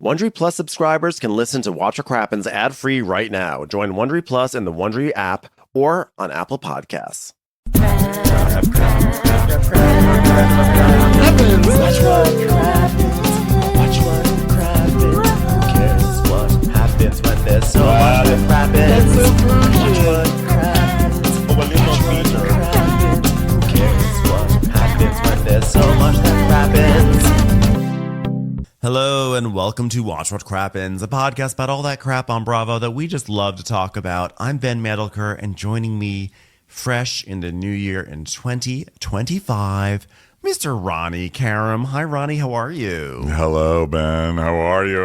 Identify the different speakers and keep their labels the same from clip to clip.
Speaker 1: Wondery Plus subscribers can listen to Watch What Crappens ad-free right now. Join Wondery Plus in the Wondery app or on Apple Podcasts. Hello and welcome to Watch What Crappens, a podcast about all that crap on Bravo that we just love to talk about. I'm Ben Mandelker, and joining me fresh in the new year in 2025, Mr. Ronnie Karam. Hi, Ronnie. How are you?
Speaker 2: Hello, Ben. How are you?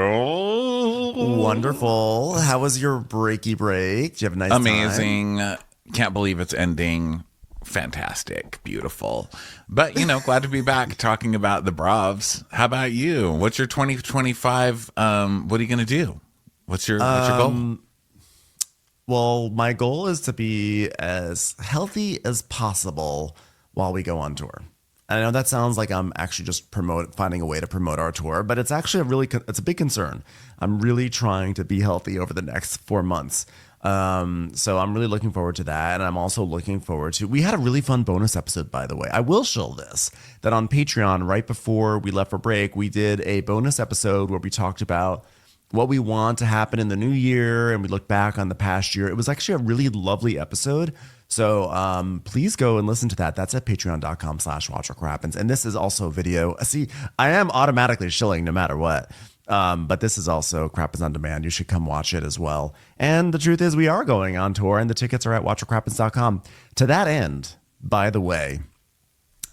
Speaker 1: Wonderful. How was your breaky break? Did you have a nice
Speaker 2: Amazing. Can't believe it's ending. Fantastic. Beautiful. But, glad to be back talking about the Bravs. How about you? What's your 2025? What are you going to do? What's your goal?
Speaker 1: Well, my goal is to be as healthy as possible while we go on tour. And I know that sounds like I'm actually just finding a way to promote our tour, but it's actually it's a big concern. I'm really trying to be healthy over the next 4 months. So I'm really looking forward to that. And I'm also looking forward to, we had a really fun bonus episode, by the way. I will show this, that on Patreon, right before we left for break, we did a bonus episode where we talked about what we want to happen in the new year. And we looked back on the past year. It was actually a really lovely episode. So please go and listen to that. That's at patreon.com/watchwhatcrappens. And this is also a video. See, I am automatically shilling no matter what. But this is also Crappens on Demand. You should come watch it as well. And the truth is we are going on tour and the tickets are at watchwhatcrappens.com. To that end, by the way,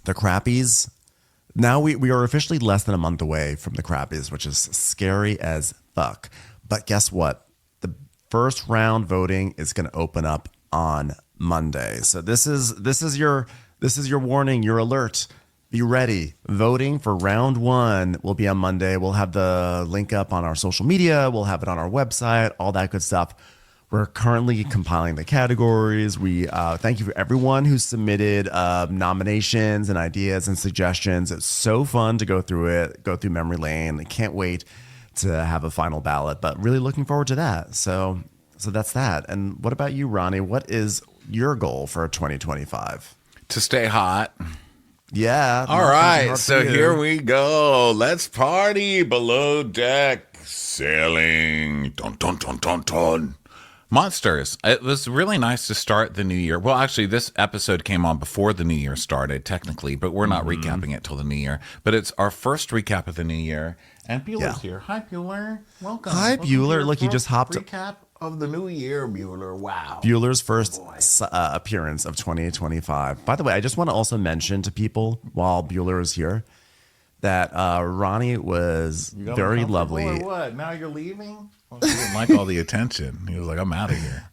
Speaker 1: the Crappies, now we are officially less than a month away from the Crappies, which is scary as fuck. But guess what? The first round voting is going to open up on Monday. So this is your warning, your alert. Be ready. Voting for round one will be on Monday. We'll have the link up on our social media. We'll have it on our website, all that good stuff. We're currently compiling the categories. We thank you for everyone who submitted nominations and ideas and suggestions. It's so fun to go through memory lane. I can't wait to have a final ballot, but really looking forward to that. So that's that. And what about you, Ronnie? What is your goal for 2025?
Speaker 2: To stay hot.
Speaker 1: Yeah.
Speaker 2: All right. So here we go. Let's party. Below Deck Sailing. Dun, dun, dun, dun, dun. Monsters. It was really nice to start the new year. Well, actually, this episode came on before the new year started, technically, but we're not recapping it till the new year. But it's our first recap of the new year. And Bueller's here. Hi, Bueller. Welcome.
Speaker 1: Hi, Bueller. Look, he just hopped
Speaker 2: recap of the new year, Bueller. Wow.
Speaker 1: Bueller's first appearance of 2025. By the way, I just want to also mention to people while Bueller is here that Ronnie was very lovely.
Speaker 2: Or what? Now you're leaving? Well, he didn't like all the attention. He was like, I'm out of here.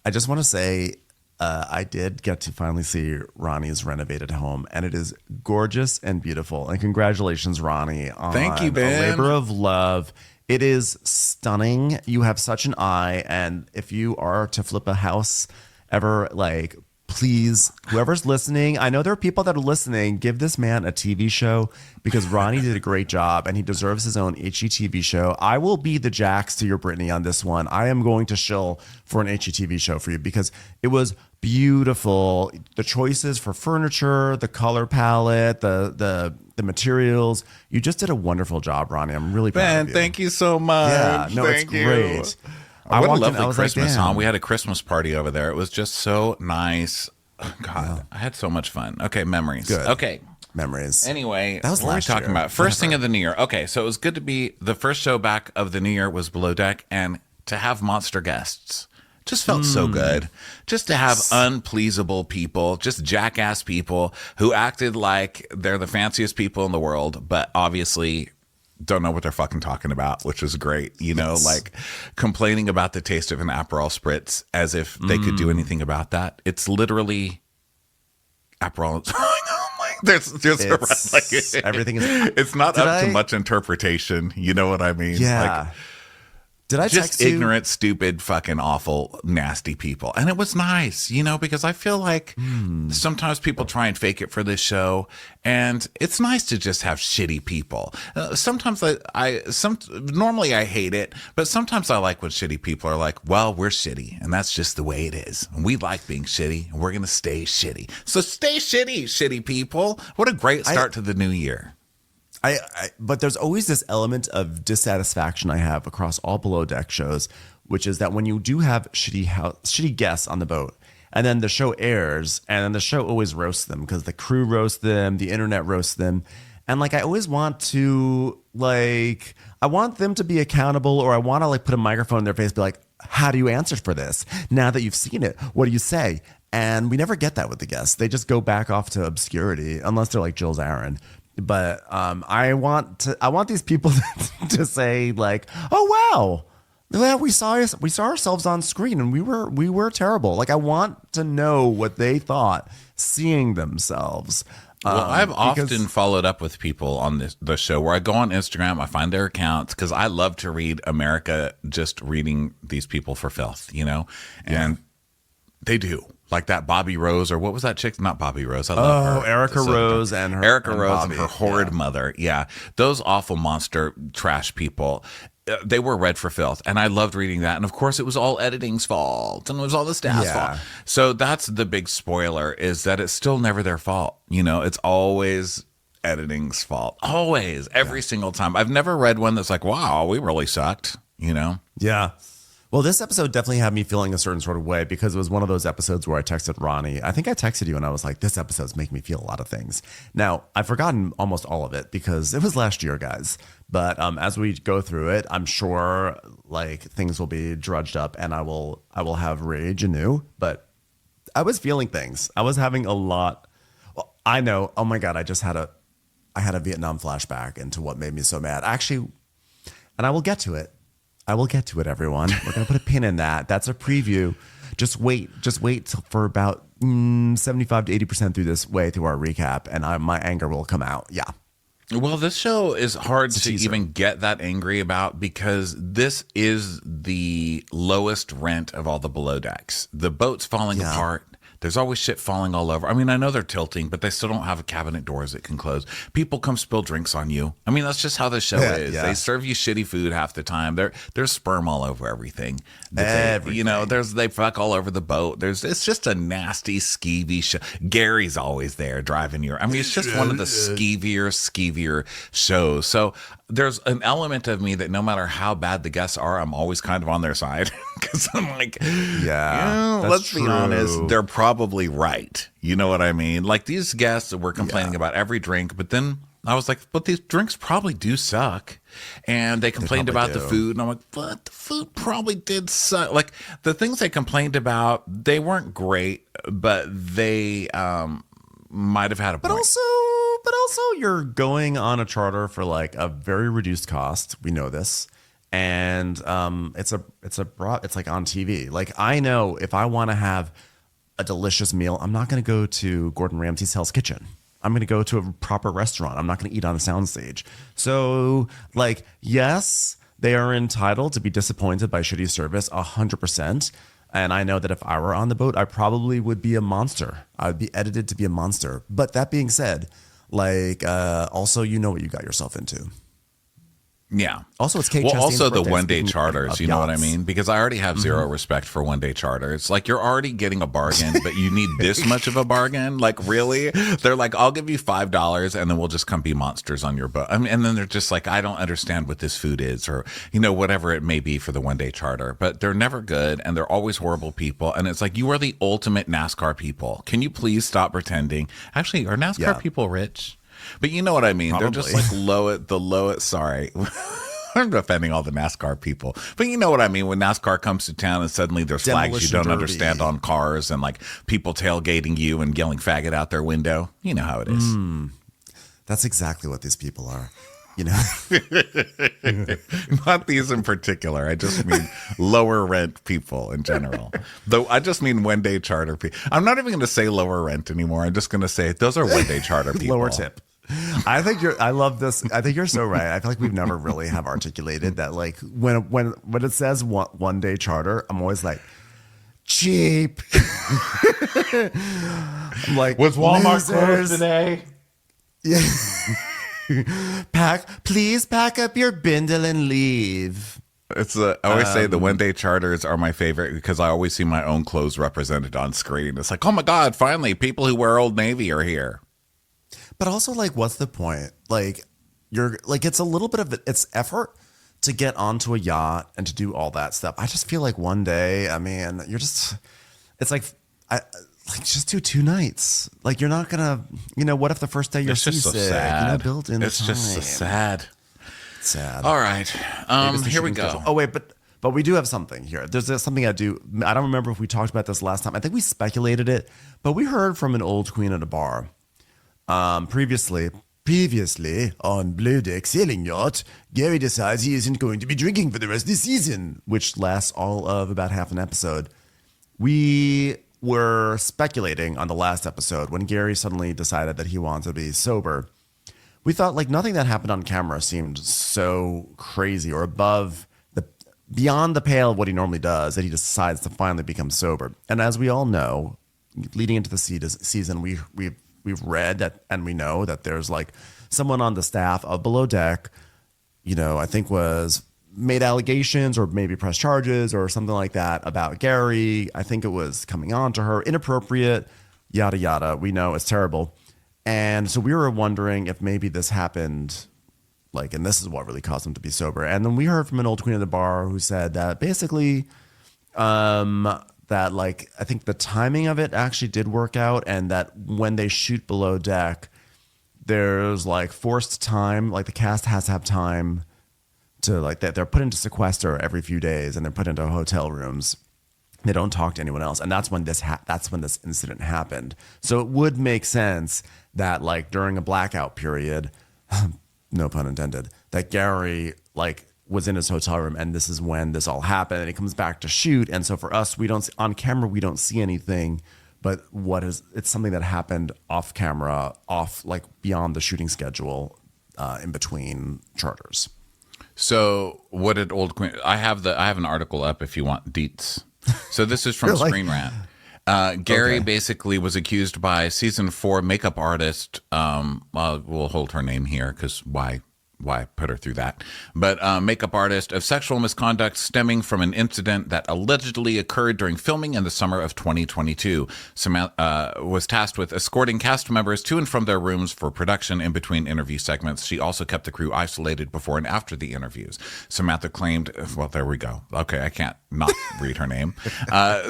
Speaker 1: I just want to say I did get to finally see Ronnie's renovated home, and it is gorgeous and beautiful. And congratulations, Ronnie, on
Speaker 2: Thank you, Ben.
Speaker 1: a labor of love. It is stunning. You have such an eye. And if you are to flip a house ever, please, whoever's listening, I know there are people that are listening, give this man a TV show because Ronnie did a great job and he deserves his own HGTV show. I will be the Jax to your Britney on this one. I am going to shill for an HGTV show for you because it was beautiful. The choices for furniture, the color palette, the materials. You just did a wonderful job, Ronnie. I'm really proud of you.
Speaker 2: Thank you so much.
Speaker 1: Yeah, no,
Speaker 2: thank
Speaker 1: it's great.
Speaker 2: What a lovely Christmas,
Speaker 1: like,
Speaker 2: huh? We had a Christmas party over there. It was just so nice. Oh, God, I had so much fun. Okay, memories.
Speaker 1: Good.
Speaker 2: Okay.
Speaker 1: Memories.
Speaker 2: Anyway,
Speaker 1: that was
Speaker 2: what were we talking
Speaker 1: year.
Speaker 2: about? First thing of the new year. Okay, so it was good to be, the first show back of the new year was Below Deck, and to have monster guests just felt so good. Just to have unpleasable people, just jackass people who acted like they're the fanciest people in the world, but obviously don't know what they're fucking talking about, which was great. Like complaining about the taste of an Aperol Spritz as if they could do anything about that. It's literally Aperol. There's
Speaker 1: everything is.
Speaker 2: It's not up to much interpretation. You know what I mean?
Speaker 1: Yeah. Did I
Speaker 2: just
Speaker 1: text you?
Speaker 2: ignorant, stupid, fucking awful, nasty people. And it was nice, because I feel like sometimes people try and fake it for this show, and it's nice to just have shitty people. Sometimes normally I hate it, but sometimes I like when shitty people are like, well, we're shitty, and that's just the way it is. And we like being shitty, and we're going to stay shitty. So stay shitty, shitty people. What a great start to the new year.
Speaker 1: But there's always this element of dissatisfaction I have across all Below Deck shows, which is that when you do have shitty guests on the boat, and then the show airs, and then the show always roasts them because the crew roasts them, the internet roasts them, and I always want to I want them to be accountable, or I want to put a microphone in their face, and be like, how do you answer for this? Now that you've seen it, what do you say? And we never get that with the guests. They just go back off to obscurity, unless they're like Jill Zarin. But I want these people to say oh wow, we saw ourselves on screen and we were terrible. I want to know what they thought seeing themselves.
Speaker 2: Well, I've often followed up with people on the show where I go on Instagram, I find their accounts because I love to read America just reading these people for filth, and they do. Like that Bobby Rose, or what was that chick? Not Bobby Rose. I love her.
Speaker 1: Erica Rose and her
Speaker 2: horrid mother. Yeah. Those awful monster trash people. They were read for filth. And I loved reading that. And of course, it was all editing's fault. And it was all the staff's fault. So that's the big spoiler, is that it's still never their fault. It's always editing's fault. Always. Every single time. I've never read one that's like, wow, we really sucked.
Speaker 1: Yeah. Well, this episode definitely had me feeling a certain sort of way because it was one of those episodes where I texted Ronnie. I think I texted you and I was like, this episode's making me feel a lot of things. Now, I've forgotten almost all of it because it was last year, guys. But as we go through it, I'm sure things will be drudged up and I will have rage anew. But I was feeling things. I was having a lot. Well, I know. Oh my God, I had a Vietnam flashback into what made me so mad. Actually, and I will get to it. Everyone. We're going to put a pin in that. That's a preview. Just wait for about 75 to 80% through our recap, and my anger will come out. Yeah.
Speaker 2: Well, this show is hard to even get that angry about because this is the lowest rent of all the Below Decks. The boat's falling apart. There's always shit falling all over. I mean, I know they're tilting, but they still don't have cabinet doors that can close. People come spill drinks on you. I mean, that's just how the show is. Yeah. They serve you shitty food half the time. There's sperm all over everything. They fuck all over the boat. It's just a nasty, skeevy show. Gary's always there driving you. I mean, it's just one of the skeevier shows. So there's an element of me that no matter how bad the guests are, I'm always kind of on their side because I'm like, let's be honest, they're probably right. You know what I mean? Like these guests were complaining about every drink, but then I was like, but these drinks probably do suck. And they complained about the food. And I'm like, but the food probably did suck. Like the things they complained about, they weren't great, but they might have had a point.
Speaker 1: But also, you're going on a charter for a very reduced cost. We know this, and it's like on TV. I know if I want to have a delicious meal, I'm not going to go to Gordon Ramsay's Hell's Kitchen. I'm going to go to a proper restaurant. I'm not going to eat on a soundstage. So, yes, they are entitled to be disappointed by shitty service, 100%. And I know that if I were on the boat, I probably would be a monster. I would be edited to be a monster. But that being said, also, you know what you got yourself into.
Speaker 2: Yeah.
Speaker 1: Also, it's Kate
Speaker 2: Well,
Speaker 1: Chastain's
Speaker 2: also the
Speaker 1: birthday.
Speaker 2: one-day charters, you know what I mean? Because I already have zero respect for one-day charters. You're already getting a bargain, but you need this much of a bargain? Really? They're like, I'll give you $5 and then we'll just come be monsters on your boat. I mean, and then they're just like, I don't understand what this food is or, whatever it may be for the one-day charter. But they're never good and they're always horrible people. And it's like, you are the ultimate NASCAR people. Can you please stop pretending? Actually, are NASCAR people rich? But you know what I mean. Probably. They're just the lowest. Sorry. I'm offending all the NASCAR people. But you know what I mean. When NASCAR comes to town and suddenly there's flags you don't understand on cars and people tailgating you and yelling faggot out their window. You know how it is.
Speaker 1: That's exactly what these people are.
Speaker 2: Not these in particular. I just mean lower rent people in general. Though I just mean one day charter people. I'm not even going to say lower rent anymore. I'm just going to say those are one day charter people.
Speaker 1: Lower tip. I love this. I think you're so right. I feel like we've never really have articulated that. Like when it says one day charter, I'm always like, cheap. I'm like,
Speaker 2: Was Walmart
Speaker 1: losers.
Speaker 2: closed today?
Speaker 1: Yeah. Please pack up your bindle and leave.
Speaker 2: I always say the one day charters are my favorite because I always see my own clothes represented on screen. It's like, oh my God, finally, people who wear Old Navy are here.
Speaker 1: But also, like, what's the point? Like, you're like, it's a little bit of it's effort to get onto a yacht and to do all that stuff. I just feel like one day, I mean, it's like, just do 2 nights. Like, you're not gonna, what if the first day you're
Speaker 2: It's just so
Speaker 1: seasick?
Speaker 2: sad.
Speaker 1: Build in the
Speaker 2: It's just so
Speaker 1: time.
Speaker 2: sad.
Speaker 1: Sad.
Speaker 2: All right. Here we
Speaker 1: Shooting
Speaker 2: go.
Speaker 1: schedule. Oh wait, but we do have something here. There's something I don't remember if we talked about this last time. I think we speculated it, but we heard from an old queen at a bar. Previously on Below Deck Sailing Yacht, Gary decides he isn't going to be drinking for the rest of the season, which lasts all of about half an episode. We were speculating on the last episode when Gary suddenly decided that he wanted to be sober. We thought like nothing that happened on camera seemed so crazy or beyond the pale of what he normally does that he decides to finally become sober. And as we all know, leading into the season, we've read that and we know that there's like someone on the staff of Below Deck, I think was made allegations or maybe pressed charges or something like that about Gary. I think it was coming on to her, inappropriate, yada, yada. We know it's terrible. And so we were wondering if maybe this happened, like, and this is what really caused him to be sober. And then we heard from an old queen of the bar who said that basically, that like, I think the timing of it actually did work out. And that when they shoot Below Deck, there's like forced time, like the cast has to have time to like that. They're put into sequester every few days and they're put into hotel rooms. They don't talk to anyone else. And that's when this incident happened. So it would make sense that like during a blackout period, no pun intended, that Gary like was in his hotel room and this is when this all happened and he comes back to shoot. And so for us, on camera, we don't see anything, but it's something that happened off camera, like beyond the shooting schedule, in between charters.
Speaker 2: So what did Old Queen, I have an article up if you want deets. So this is from Screen Rant. Gary basically was accused by season 4 makeup artist. We'll hold her name here because why put her through that? But makeup artist of sexual misconduct stemming from an incident that allegedly occurred during filming in the summer of 2022. Samantha was tasked with escorting cast members to and from their rooms for production in between interview segments. She also kept the crew isolated before and after the interviews. Samantha claimed, well, there we go. Okay, I can't not read her name.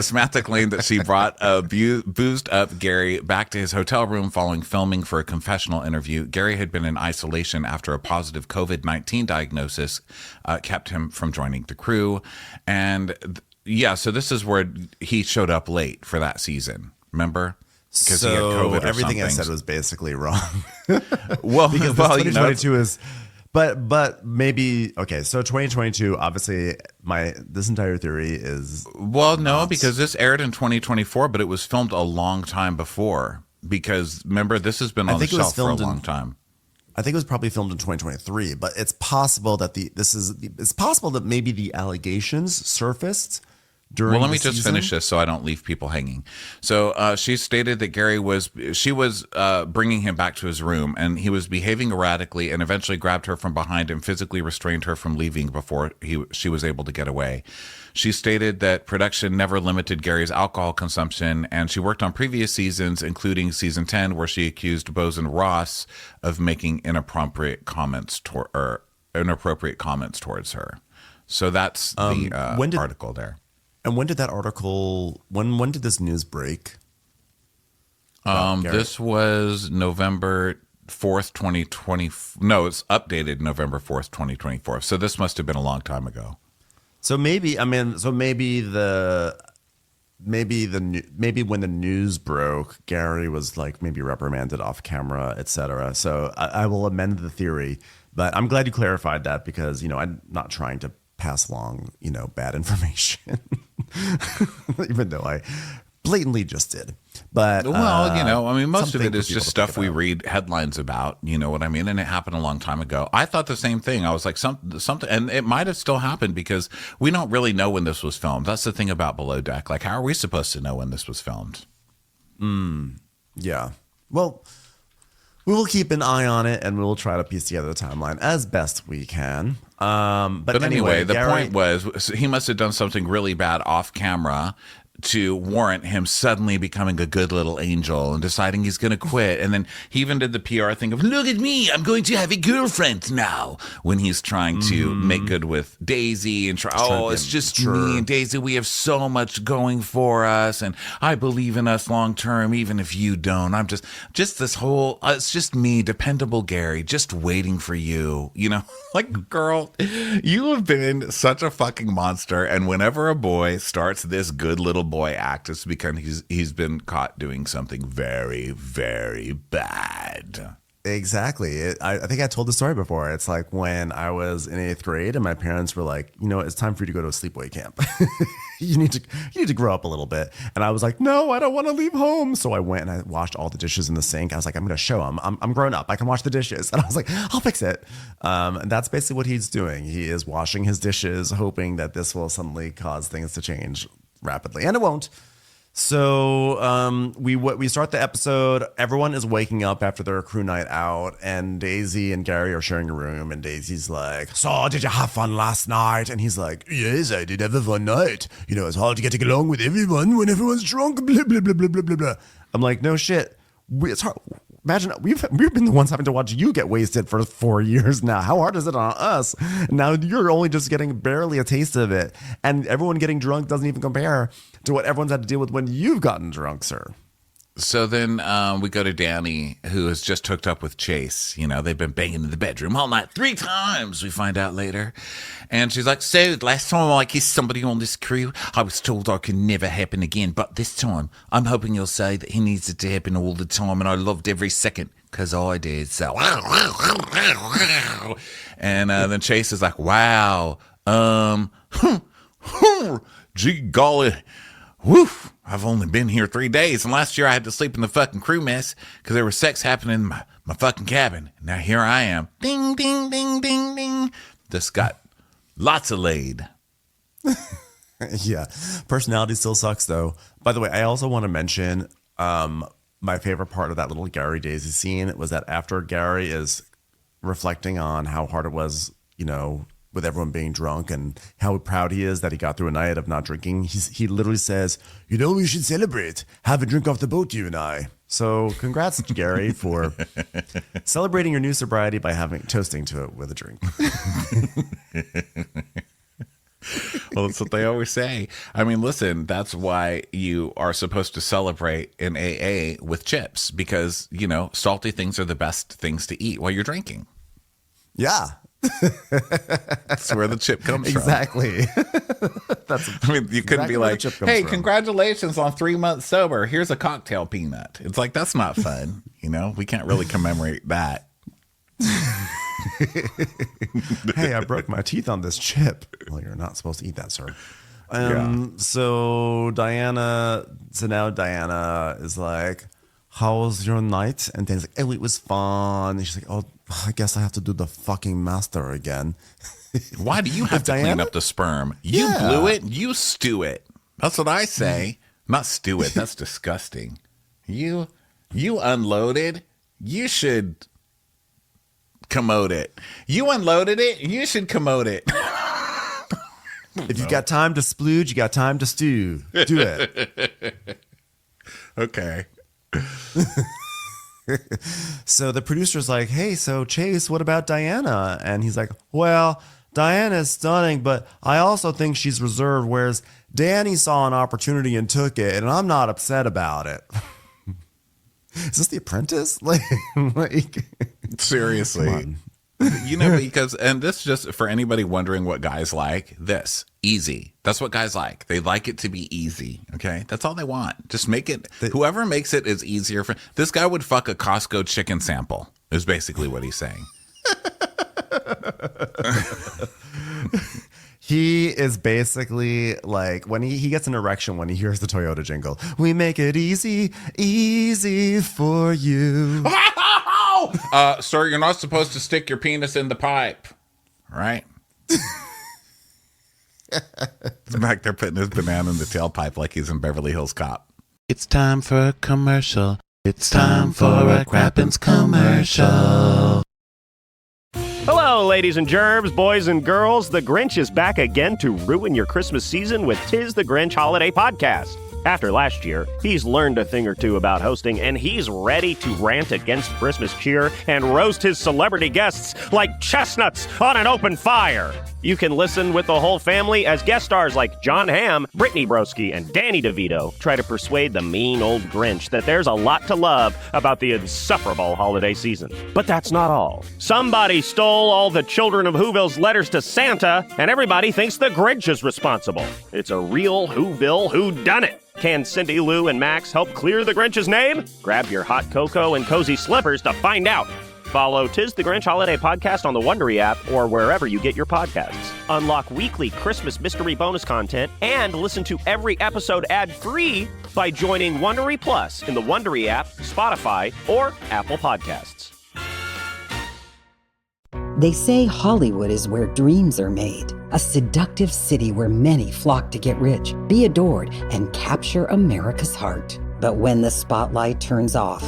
Speaker 2: Samantha claimed that she brought a boozed up Gary back to his hotel room following filming for a confessional interview. Gary had been in isolation after a positive COVID-19 diagnosis kept him from joining the crew. And so this is where he showed up late for that season. Remember? Because he had COVID or
Speaker 1: everything
Speaker 2: something.
Speaker 1: I said was basically wrong.
Speaker 2: Well,
Speaker 1: because 2022 is... But maybe, okay, so 2022, obviously, this entire theory is...
Speaker 2: Well, no, because this aired in 2024, but it was filmed a long time before. Because, remember, this has been on the shelf for a long time.
Speaker 1: I think it was probably filmed in 2023, but it's possible that it's possible that maybe the allegations surfaced during
Speaker 2: Well, let me
Speaker 1: the
Speaker 2: just
Speaker 1: season.
Speaker 2: finish this so I don't leave people hanging. So she stated that she was bringing him back to his room and he was behaving erratically and eventually grabbed her from behind and physically restrained her from leaving before she was able to get away. She stated that production never limited Gary's alcohol consumption, and she worked on previous seasons, including season 10, where she accused Bosun Ross of making inappropriate comments towards her. So that's the article there.
Speaker 1: And when did that article? When did this news break?
Speaker 2: This was November 4th, 2020. No, it's updated November 4th, 2024. So this must have been a long time ago.
Speaker 1: So maybe when the news broke, Gary was like maybe reprimanded off camera, etc. So I will amend the theory, but I'm glad you clarified that because I'm not trying to pass along bad information, even though I blatantly just did. But
Speaker 2: Well, I mean, most of
Speaker 1: something
Speaker 2: it
Speaker 1: for
Speaker 2: is
Speaker 1: people
Speaker 2: just
Speaker 1: to
Speaker 2: stuff
Speaker 1: think
Speaker 2: we
Speaker 1: about.
Speaker 2: read headlines about. You know what I mean? And it happened a long time ago. I thought the same thing. I was like, something, and it might have still happened because we don't really know when this was filmed. That's the thing about Below Deck. Like, how are we supposed to know when this was filmed?
Speaker 1: Yeah. Well, we will keep an eye on it, and we will try to piece together the timeline as best we can. But
Speaker 2: Anyway, the
Speaker 1: Gary,
Speaker 2: point was he must have done something really bad off camera to warrant him suddenly becoming a good little angel and deciding he's going to quit. And then he even did the PR thing of, look at me, I'm going to have a girlfriend now, when he's trying to make good with Daisy and it's just me and Daisy. We have so much going for us, and I believe in us long term, even if you don't. I'm just this whole, it's just me, dependable Gary, just waiting for you. Like, girl, you have been such a fucking monster. And whenever a boy starts this good little boy act, it's because he's been caught doing something very, very bad.
Speaker 1: Exactly. I think I told the story before. It's like when I was in 8th grade and my parents were like, it's time for you to go to a sleepaway camp. you need to grow up a little bit. And I was like, no, I don't want to leave home. So I went and I washed all the dishes in the sink. I was like, I'm going to show him. I'm grown up. I can wash the dishes. And I was like, I'll fix it. And that's basically what he's doing. He is washing his dishes, hoping that this will suddenly cause things to change rapidly. And it won't. So we start the episode. Everyone is waking up after their crew night out, and Daisy and Gary are sharing a room. And Daisy's like, "So, did you have fun last night?" And he's like, "Yes, I did have a fun night. It's hard to get along with everyone when everyone's drunk." Blah blah blah blah blah blah blah. I'm like, no shit. It's hard. Imagine we've been the ones having to watch you get wasted for 4 years now. How hard is it on us? Now you're only just getting barely a taste of it, and everyone getting drunk doesn't even compare to what everyone's had to deal with when you've gotten drunk, sir.
Speaker 2: So then we go to Danny, who has just hooked up with Chase. They've been banging in the bedroom all night 3 times, we find out later. And she's like, so last time I kissed somebody on this crew, I was told that could never happen again. But this time, I'm hoping you'll say that he needs it to happen all the time. And I loved every second because I did. So, and then Chase is like, wow, gee golly. Woof, I've only been here 3 days, and last year I had to sleep in the fucking crew mess because there was sex happening in my fucking cabin. Now here I am. Ding, ding, ding, ding, ding. Just got lots of laid.
Speaker 1: Yeah. Personality still sucks, though. By the way, I also want to mention my favorite part of that little Gary Daisy scene was that after Gary is reflecting on how hard it was, with everyone being drunk and how proud he is that he got through a night of not drinking. He literally says, we should celebrate. Have a drink off the boat, you and I. So congrats, Gary, for celebrating your new sobriety by toasting to it with a drink.
Speaker 2: Well, that's what they always say. I mean, listen, that's why you are supposed to celebrate in AA with chips because, salty things are the best things to eat while you're drinking.
Speaker 1: Yeah.
Speaker 2: That's where the chip comes from.
Speaker 1: Exactly.
Speaker 2: You couldn't be like, hey, congratulations on 3 months sober. Here's a cocktail peanut. It's like, that's not fun. We can't really commemorate that.
Speaker 1: Hey, I broke my teeth on this chip. Well, you're not supposed to eat that, sir. So now Diana is like, how was your night? And Dan's like, oh, it was fun. And she's like, oh, I guess I have to do the fucking master again.
Speaker 2: Why do you have to clean up the sperm? You blew it, you stew it. That's what I say. Not stew it. That's disgusting. You unloaded. You should commode it. You unloaded it. You should commode it.
Speaker 1: If you got time to splooge, you got time to stew. Do it.
Speaker 2: Okay.
Speaker 1: So the producer's like, hey, so Chase, what about Diana? And he's like, well, Diana's stunning, but I also think she's reserved, whereas Danny saw an opportunity and took it, and I'm not upset about it. Is this The Apprentice? Like
Speaker 2: Seriously. Because, and this just for anybody wondering what guys like, this easy. That's what guys like. They like it to be easy. Okay. That's all they want. Just make it, whoever makes it is easier for this guy would fuck a Costco chicken sample is basically what he's saying.
Speaker 1: He is basically like when he gets an erection when he hears the Toyota jingle. We make it easy, easy for you.
Speaker 2: Sir, you're not supposed to stick your penis in the pipe, right? It's back there putting his banana in the tailpipe like he's in Beverly Hills Cop. It's time for a commercial. It's time for a Crappens commercial.
Speaker 3: Hello, ladies and gerbs, boys and girls. The Grinch is back again to ruin your Christmas season with Tis the Grinch Holiday Podcast. After last year, he's learned a thing or two about hosting, and he's ready to rant against Christmas cheer and roast his celebrity guests like chestnuts on an open fire. You can listen with the whole family as guest stars like John Hamm, Brittany Broski, and Danny DeVito try to persuade the mean old Grinch that there's a lot to love about the insufferable holiday season. But that's not all. Somebody stole all the children of Whoville's letters to Santa, and everybody thinks the Grinch is responsible. It's a real Whoville whodunit. Can Cindy Lou and Max help clear the Grinch's name? Grab your hot cocoa and cozy slippers to find out. Follow Tis the Grinch Holiday Podcast on the Wondery app or wherever you get your podcasts. Unlock weekly Christmas mystery bonus content and listen to every episode ad-free by joining Wondery Plus in the Wondery app, Spotify, or Apple Podcasts.
Speaker 4: They say Hollywood is where dreams are made, a seductive city where many flock to get rich, be adored, and capture America's heart. But when the spotlight turns off,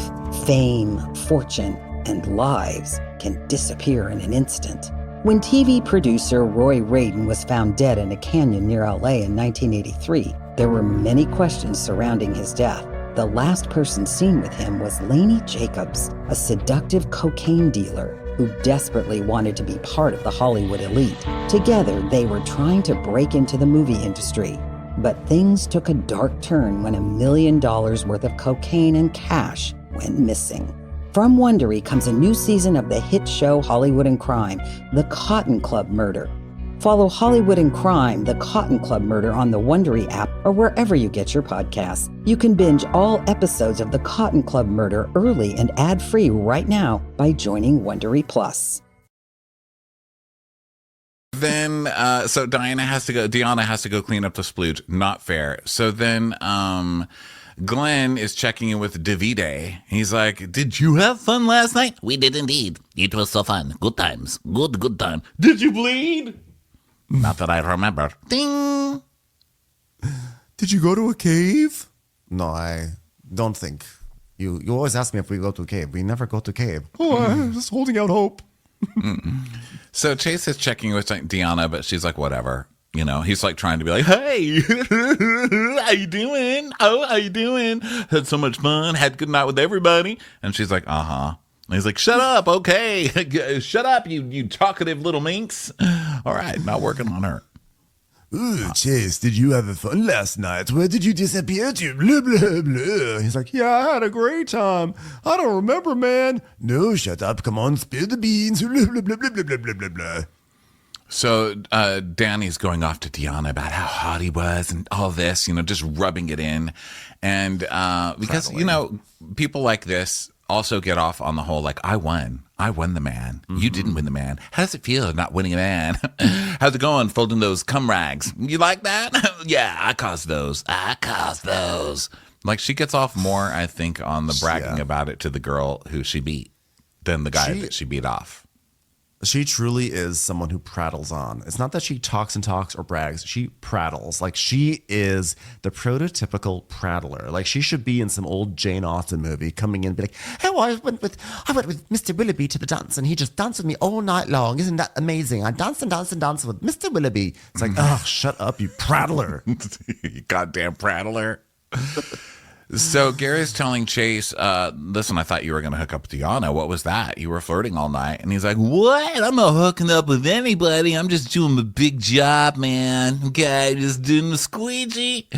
Speaker 4: fame, fortune, and lives can disappear in an instant. When TV producer Roy Radin was found dead in a canyon near LA in 1983, there were many questions surrounding his death. The last person seen with him was Lainey Jacobs, a seductive cocaine dealer who desperately wanted to be part of the Hollywood elite. Together, they were trying to break into the movie industry. But things took a dark turn when $1 million worth of cocaine and cash went missing. From Wondery comes a new season of the hit show Hollywood and Crime, The Cotton Club Murder. Follow Hollywood and Crime, The Cotton Club Murder on the Wondery app or wherever you get your podcasts. You can binge all episodes of The Cotton Club Murder early and ad-free right now by joining Wondery Plus.
Speaker 2: Then, so Deanna has to go clean up the splooge. Not fair. So then, Glenn is checking in with Davide. He's like, did you have fun last night?
Speaker 5: We did indeed. It was so fun. Good times. Good time.
Speaker 2: Did you bleed?
Speaker 5: Not that I remember. Ding!
Speaker 1: Did you go to a cave? No, I don't think. You always ask me if we go to a cave. We never go to a cave. Oh, I'm just holding out hope.
Speaker 2: So Chase is checking with Deanna, but she's like, whatever. You know, he's like trying to be like, hey, how you doing? Oh, how you doing? Had so much fun. Had a good night with everybody. And she's like, uh-huh. And he's like, shut up. Okay. Shut up, you talkative little minx. All right. Not working on her.
Speaker 1: Ooh, Chase, did you have fun last night? Where did you disappear to? Blah, blah, blah. He's like, yeah, I had a great time. I don't remember, man. No, shut up. Come on, spill the beans. Blah, blah, blah, blah, blah, blah, blah, blah.
Speaker 2: So Danny's going off to Deanna about how hot he was and all this, you know, just rubbing it in. And because, Prattling. You know, people like this also get off on the whole, like, I won the man. Mm-hmm. You didn't win the man. How does it feel not winning a man? How's it going folding those cum rags? You like that? Yeah, I caused those. Like, she gets off more, I think, on the bragging about it to the girl who she beat than the guy that she beat off.
Speaker 1: She truly is someone who prattles on. It's not that she talks and talks or brags. She prattles. Like, she is the prototypical prattler. Like, she should be in some old Jane Austen movie, coming in and be like, oh, I went with Mr. Willoughby to the dance and he just danced with me all night long. Isn't that amazing? I danced and danced and danced with Mr. Willoughby. It's like, oh, shut up, you prattler.
Speaker 2: You goddamn prattler. So Gary's telling Chase, listen, I thought you were going to hook up with Deanna. What was that? You were flirting all night. And he's like, what? I'm not hooking up with anybody. I'm just doing a big job, man. Okay, just doing the squeegee.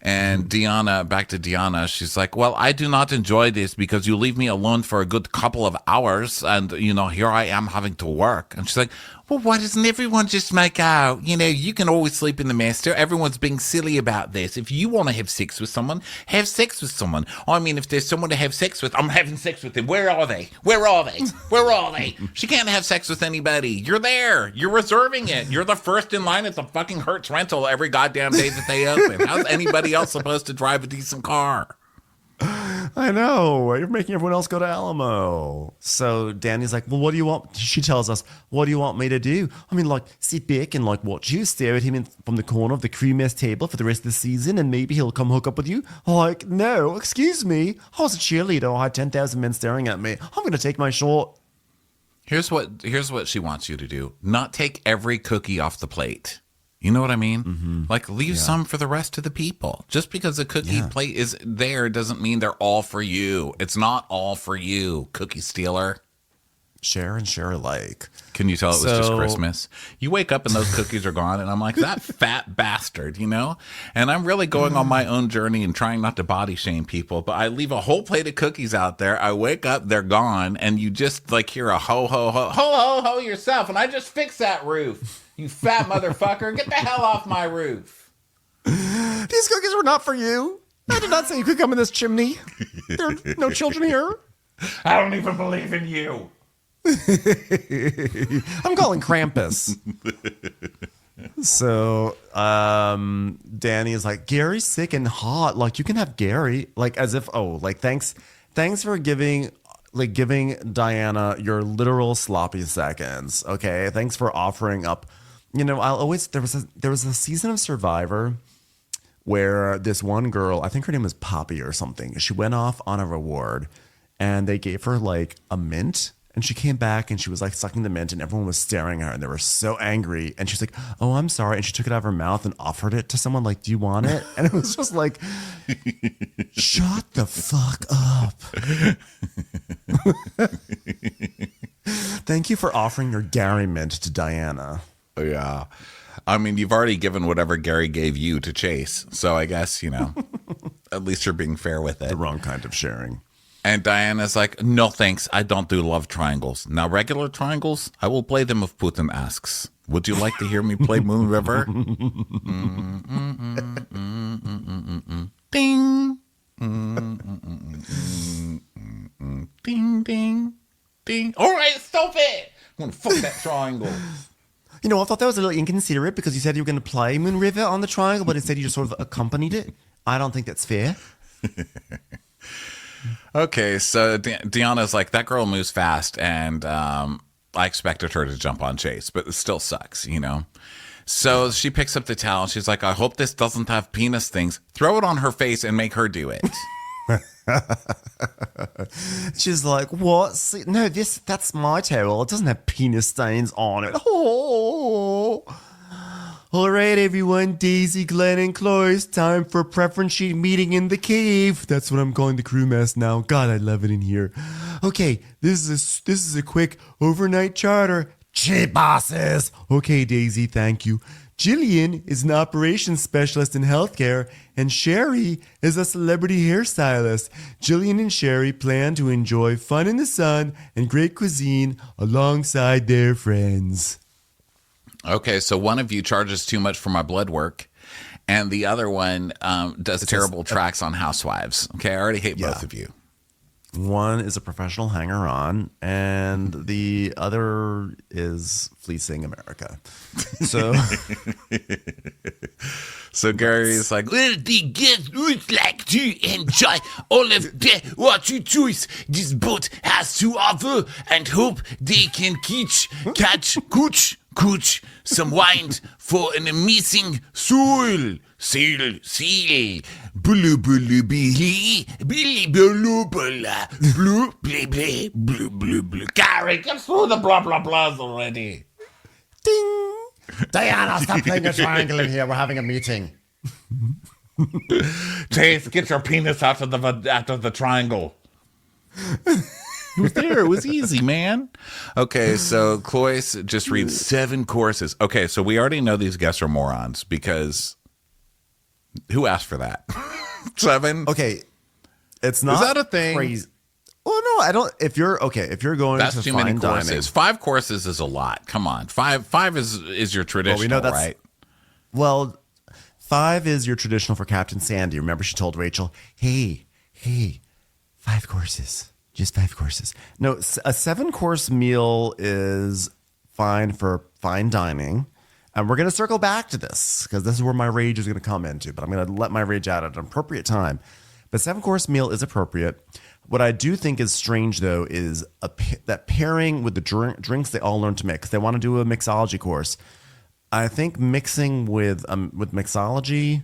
Speaker 2: And back to Deanna, she's like, well, I do not enjoy this because you leave me alone for a good couple of hours. And, you know, here I am having to work. And she's like, Well, why doesn't everyone just make out? You can always sleep in the master. Everyone's being silly about this. If you want to have sex with someone, have sex with someone. I mean, if there's someone to have sex with, I'm having sex with them. Where are they? Where are they? Where are they? She can't have sex with anybody. You're there. You're reserving it. You're the first in line at the fucking Hertz rental every goddamn day that they open. How's anybody else supposed to drive a decent car?
Speaker 1: I know. You're making everyone else go to Alamo. So Danny's like, well, what do you want? She tells us, what do you want me to do? I mean, like, sit back and, like, watch you stare at him from the corner of the crew mess table for the rest of the season, and maybe he'll come hook up with you? Like, no, excuse me. I was a cheerleader. I had 10,000 men staring at me. I'm going to take my shot.
Speaker 2: Here's what she wants you to do. Not take every cookie off the plate. You know what I mean? Mm-hmm. Like, leave some for the rest of the people. Just because a cookie plate is there doesn't mean they're all for you. It's not all for you, cookie stealer.
Speaker 1: Share and share alike.
Speaker 2: Can you tell it was just Christmas? You wake up and those cookies are gone, and I'm like, that fat bastard, And I'm really going on my own journey and trying not to body shame people, but I leave a whole plate of cookies out there. I wake up, they're gone, and you just, like, hear a ho, ho, ho, ho, ho, ho yourself, and I just fixed that roof. You fat motherfucker, get the hell off my roof.
Speaker 1: These cookies were not for you. I did not say you could come in this chimney. There are no children here.
Speaker 2: I don't even believe in you.
Speaker 1: I'm calling Krampus. So Danny is like, Gary's sick and hot. Like, you can have Gary. Like, as if, thanks for giving Diana your literal sloppy seconds. Okay, thanks for offering up. There was a season of Survivor where this one girl, I think her name was Poppy or something, she went off on a reward, and they gave her like a mint. And she came back and she was like sucking the mint, and everyone was staring at her and they were so angry. And she's like, oh, I'm sorry. And she took it out of her mouth and offered it to someone, like, do you want it? And it was just like, shut the fuck up. Thank you for offering your Gary mint to Diana.
Speaker 2: Yeah. I mean, you've already given whatever Gary gave you to Chase. So I guess, at least you're being fair with it.
Speaker 1: The wrong kind of sharing.
Speaker 2: And Diana's like, no, thanks. I don't do love triangles. Now, regular triangles, I will play them if Putin asks. Would you like to hear me play Moon River? Ding. Ding, ding, ding. All right, stop it. I'm going to fuck that triangle.
Speaker 1: I thought that was a little inconsiderate because you said you were going to play Moon River on the triangle, but instead you just sort of accompanied it. I don't think that's fair.
Speaker 2: Okay, so Deanna's like, that girl moves fast, and I expected her to jump on Chase, but it still sucks, So she picks up the towel. She's like, I hope this doesn't have penis things. Throw it on her face and make her do it.
Speaker 1: She's like, what? No, that's my towel. It doesn't have penis stains on it. Oh. All right, everyone, Daisy, Glenn, and Chloe, it's time for a preference sheet meeting in the cave. That's what I'm calling the crew mess now. God, I love it in here. Okay, this is a quick overnight charter. Cheap bosses. Okay, Daisy, thank you. Jillian is an operations specialist in healthcare, and Sherry is a celebrity hairstylist. Jillian and Sherry plan to enjoy fun in the sun and great cuisine alongside their friends.
Speaker 2: Okay, so one of you charges too much for my blood work, and the other one does terrible tracks on Housewives. Okay, I already hate both of you.
Speaker 1: One is a professional hanger-on, and the other is fleecing America.
Speaker 2: So Gary's like,
Speaker 5: Well, the guests would like to enjoy all of the water choice this boat has to offer and hope they can catch some wine for an amazing sail. Bulu bulu billy, billy bulu bula, blue blue blue blue blue blue.
Speaker 2: Gary, get through the blah blah blahs already.
Speaker 1: Ding! Diana, stop playing a triangle in here. We're having a meeting.
Speaker 2: Chase, get your penis out of the triangle. It was there. It was easy, man. Okay, so Cloyce just reads 7 courses. Okay, so we already know these guests are morons because who asked for that? 7?
Speaker 1: Okay, it's not.
Speaker 2: Is that a thing?
Speaker 1: Crazy. Oh no, I don't. If you're going
Speaker 2: That's
Speaker 1: to
Speaker 2: too
Speaker 1: fine
Speaker 2: many
Speaker 1: dining,
Speaker 2: courses. 5 courses is a lot. Come on, five is your traditional,
Speaker 1: we know that's
Speaker 2: right?
Speaker 1: well, 5 is your traditional for Captain Sandy. Remember, she told Rachel, "Hey, 5 courses, just 5 courses." No, a 7-course meal is fine for fine dining. And we're going to circle back to this because this is where my rage is going to come into, but I'm going to let my rage out at an appropriate time. But 7-course meal is appropriate. What I do think is strange, though, is that pairing with the drinks they all learn to mix. They want to do a mixology course. I think mixing with mixology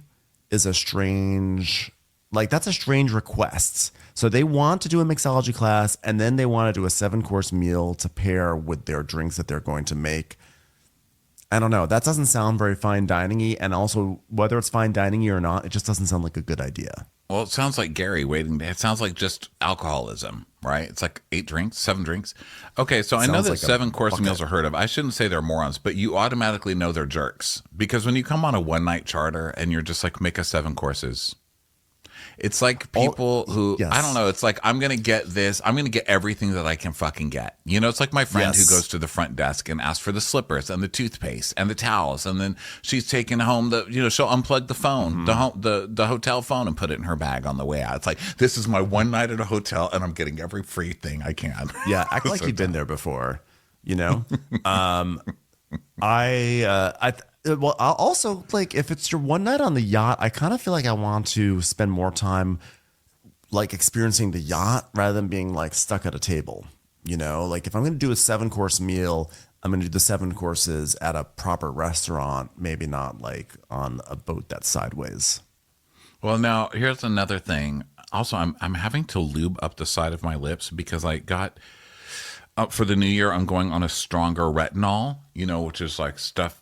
Speaker 1: is a strange, that's a strange request. So they want to do a mixology class, and then they want to do a 7-course meal to pair with their drinks that they're going to make. I don't know. That doesn't sound very fine dining-y, and also whether it's fine dining-y or not, it just doesn't sound like a good idea.
Speaker 2: Well, it sounds like Gary waiting. It sounds like just alcoholism, right? It's like 8 drinks, 7 drinks. Okay, so I know that 7-course meals are heard of. I shouldn't say they're morons, but you automatically know they're jerks. Because when you come on a one-night charter and you're just like, make us 7 courses. It's like people who,
Speaker 1: yes.
Speaker 2: I don't know, it's like, I'm going to get this. I'm going to get everything that I can fucking get. You know, it's like my friend who goes to the front desk and asks for the slippers and the toothpaste and the towels. And then she's taking home she'll unplug the phone, the hotel phone, and put it in her bag on the way out. It's like, this is my one night at a hotel and I'm getting every free thing I can.
Speaker 1: Yeah, act like you've been there before, you know? Well, I'll also, if it's your one night on the yacht, I kind of feel like I want to spend more time, experiencing the yacht rather than being, stuck at a table, you know? If I'm going to do a 7-course meal, I'm going to do the 7 courses at a proper restaurant, maybe not, on a boat that's sideways.
Speaker 2: Well, now, here's another thing. Also, I'm having to lube up the side of my lips because I got... for the new year, I'm going on a stronger retinol, which is stuff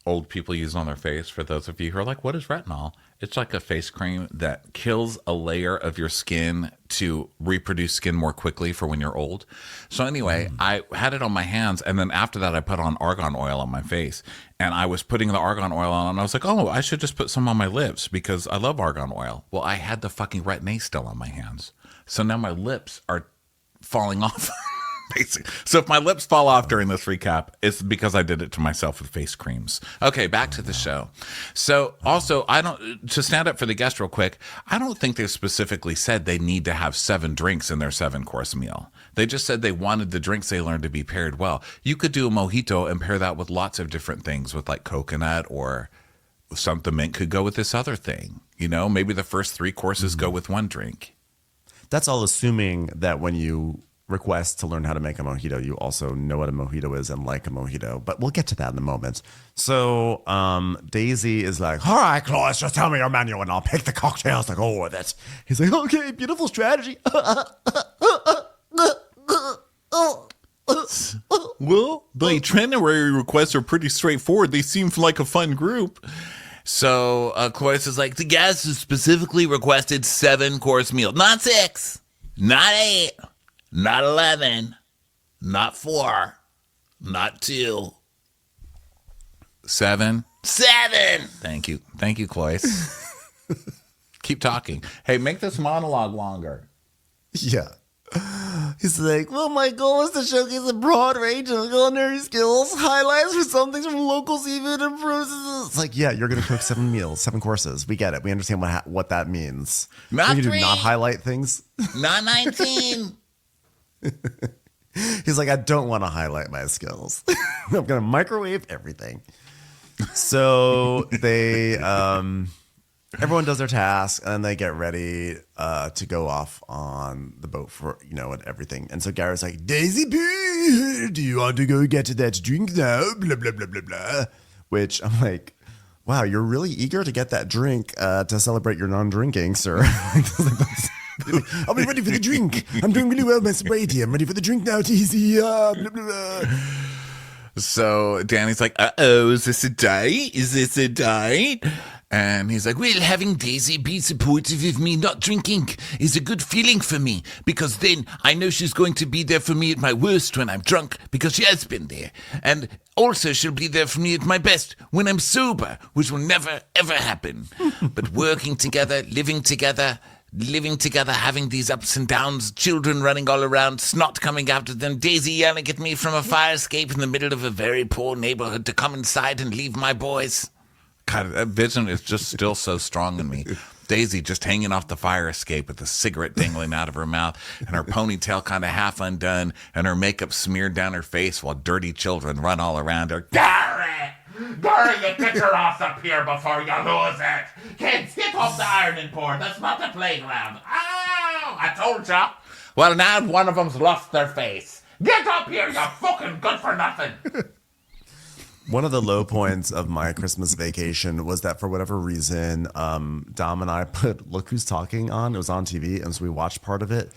Speaker 2: old people use on their face. For those of you who are like, what is retinol? It's like a face cream that kills a layer of your skin to reproduce skin more quickly for when you're old. So anyway, I had it on my hands, and then after that I put on argan oil on my face, and I was putting the argan oil on, and I was like, oh, I should just put some on my lips because I love argan oil. Well, I had the fucking retin-A still on my hands. So now my lips are falling off. Basically. So if my lips fall off during this recap, it's because I did it to myself with face creams. Okay, back to the show. So also, to stand up for the guest real quick, I don't think they specifically said they need to have 7 drinks in their 7-course meal. They just said they wanted the drinks they learned to be paired well. You could do a mojito and pair that with lots of different things, with coconut, or the mint could go with this other thing. Maybe the first 3 courses go with 1 drink.
Speaker 1: That's all assuming that when you request to learn how to make a mojito, you also know what a mojito is and like a mojito, but we'll get to that in a moment. So Daisy is like, all right, Claus, just tell me your menu and I'll pick the cocktails to go with it. He's like, okay, beautiful strategy.
Speaker 2: Well, the itinerary requests are pretty straightforward. They seem like a fun group. So Claus is like, the guests has specifically requested 7-course meal, not 6, not 8, not 11, not 4, not 2. 7. Thank you, Cloyce. Keep talking. Hey, make this monologue longer.
Speaker 1: Yeah. He's like, well, my goal is to showcase a broad range of culinary skills, highlights for some things from local seafood and processes. It's like, yeah, you're going to cook 7 meals, 7 courses. We get it. We understand what that means.
Speaker 2: Not 3.
Speaker 1: Do not highlight things.
Speaker 2: Not 19.
Speaker 1: He's like, I don't want to highlight my skills. I'm going to microwave everything. So they, everyone does their task and they get ready to go off on the boat for, and everything. And so Gary's like, Daisy Boo, do you want to go get that drink now? Blah, blah, blah, blah, blah. Which I'm like, wow, you're really eager to get that drink to celebrate your non-drinking, sir. I'll be ready for the drink. I'm doing really well, my sobriety. I'm ready for the drink now, Daisy. Blah, blah, blah.
Speaker 2: So Danny's like, uh-oh, is this a date? And he's like, well, having Daisy be supportive of me not drinking is a good feeling for me, because then I know she's going to be there for me at my worst when I'm drunk, because she has been there. And also she'll be there for me at my best when I'm sober, which will never, ever happen. But working together, living together,
Speaker 5: living together, having these ups and downs, children running all around, snot coming after them, Daisy yelling at me from a fire escape in the middle of a very poor neighborhood to come inside and leave my boys.
Speaker 2: God, that vision is just still so strong in me. Daisy just hanging off the fire escape with a cigarette dangling out of her mouth and her ponytail kind of half undone and her makeup smeared down her face while dirty children run all around her.
Speaker 5: Gary! Gary, you get your ass up here before you lose it. Kids, get off the ironing board. That's not the playground. Ow! I told ya. Well, now one of them's lost their face. Get up here, you fucking good for nothing.
Speaker 1: One of the low points of my Christmas vacation was that for whatever reason, Dom and I put Look Who's Talking on. It was on TV, and so we watched part of it.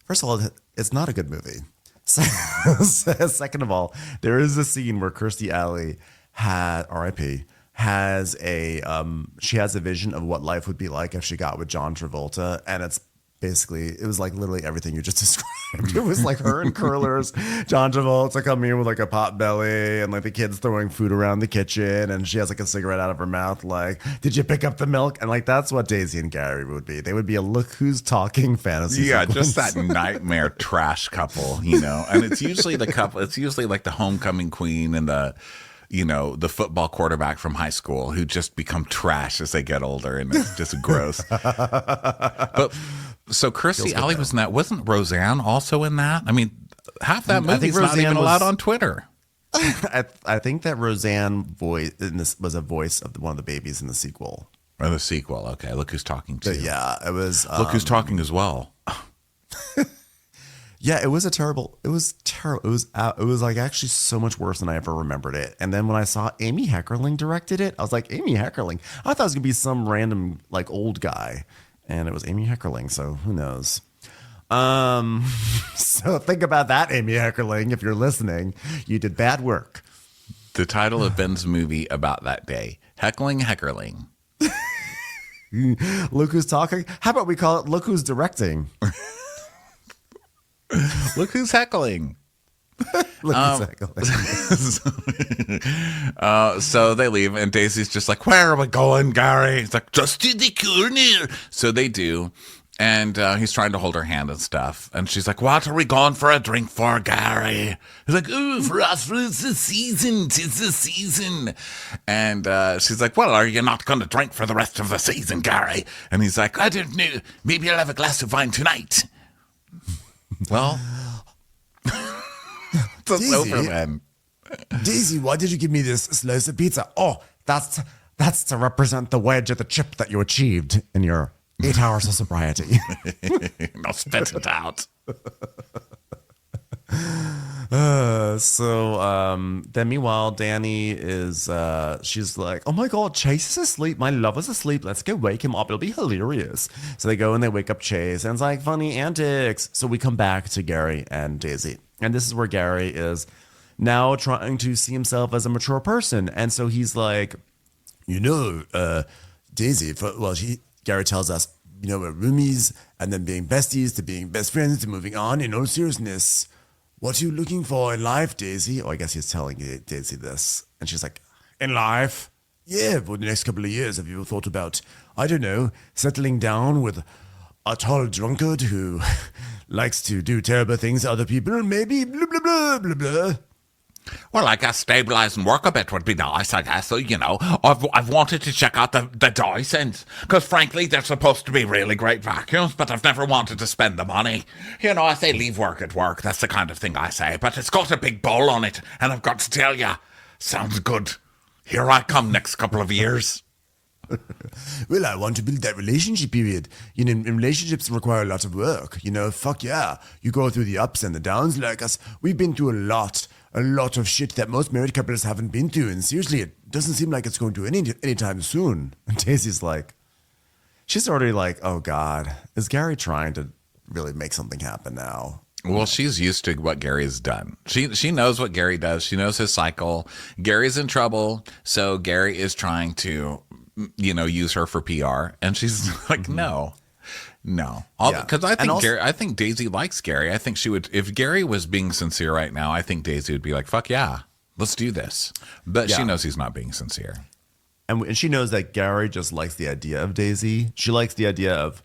Speaker 1: First of all, it's not a good movie. Second of all, there is a scene where Kirstie Alley R.I.P. She has a vision of what life would be like if she got with John Travolta, and it was like literally everything you just described. It was like her in curlers, John Travolta coming in with like a pot belly, and like the kids throwing food around the kitchen, and she has like a cigarette out of her mouth like, did you pick up the milk? And like that's what Daisy and Gary would be. They would be a Look Who's Talking fantasy sequence.
Speaker 2: Just that nightmare trash couple, and it's usually the couple, it's usually like the homecoming queen and the football quarterback from high school who just become trash as they get older, and it's just gross. But so Kirstie Alley was in that. Wasn't Roseanne also in that? I mean, half that movie's not even allowed on Twitter.
Speaker 1: I think that Roseanne was a voice of one of the babies in the sequel.
Speaker 2: Or the sequel. Okay, Look Who's Talking too.
Speaker 1: But yeah, it was.
Speaker 2: Look Who's Talking as well.
Speaker 1: Yeah, it was terrible. It was like actually so much worse than I ever remembered it. And then when I saw Amy Heckerling directed it, I was like, Amy Heckerling? I thought it was gonna be some random like old guy, and it was Amy Heckerling. So who knows? So think about that, Amy Heckerling. If you're listening, you did bad work.
Speaker 2: The title of Ben's movie about that day: Heckling Heckerling.
Speaker 1: Look Who's Talking. How about we call it Look Who's Directing?
Speaker 2: Look who's heckling.
Speaker 1: Look who's heckling.
Speaker 2: So they leave, and Daisy's just like, where are we going, Gary? He's like, just to the corner. So they do, and he's trying to hold her hand and stuff. And she's like, what are we going for a drink for, Gary? He's like, ooh, for us, it's the season. 'Tis the season. And she's like, well, are you not going to drink for the rest of the season, Gary? And he's like, I don't know. Maybe I'll have a glass of wine tonight. Well,
Speaker 1: Daisy, why did you give me this slice of pizza? Oh, that's to represent the wedge of the chip that you achieved in your 8 hours of sobriety.
Speaker 2: I'll spit it out.
Speaker 1: Then meanwhile, Danny is, she's like, oh my God, Chase is asleep. My lover's asleep. Let's go wake him up. It'll be hilarious. So they go and they wake up Chase, and it's like funny antics. So we come back to Gary and Daisy. And this is where Gary is now trying to see himself as a mature person. And so he's like, Daisy, Gary tells us, we're roomies, and then being besties to being best friends to moving on in all seriousness. What are you looking for in life, Daisy? Oh, I guess he's telling Daisy this. And she's like, in life? Yeah, for the next couple of years, have you ever thought about, I don't know, settling down with a tall drunkard who likes to do terrible things to other people? Maybe blah, blah, blah, blah, blah.
Speaker 2: Well, I guess stabilize and work a bit would be nice, I guess. So, I've wanted to check out the Dysons, because frankly, they're supposed to be really great vacuums, but I've never wanted to spend the money. I say leave work at work. That's the kind of thing I say, but it's got a big bowl on it, and I've got to tell you, sounds good. Here I come next couple of years.
Speaker 1: Well, I want to build that relationship period. Relationships require a lot of work. Fuck yeah. You go through the ups and the downs like us. We've been through a lot of shit that most married couples haven't been through. And seriously, it doesn't seem like it's going to anytime soon. And Daisy's like, she's already like, oh God, is Gary trying to really make something happen now?
Speaker 2: Well, she's used to what Gary's done. She knows what Gary does. She knows his cycle. Gary's in trouble. So Gary is trying to, use her for PR. And she's like, no. Because I think Daisy likes Gary. I think she would, if Gary was being sincere right now, I think Daisy would be like, fuck yeah, let's do this. But she knows he's not being sincere.
Speaker 1: And she knows that Gary just likes the idea of Daisy. She likes the idea of,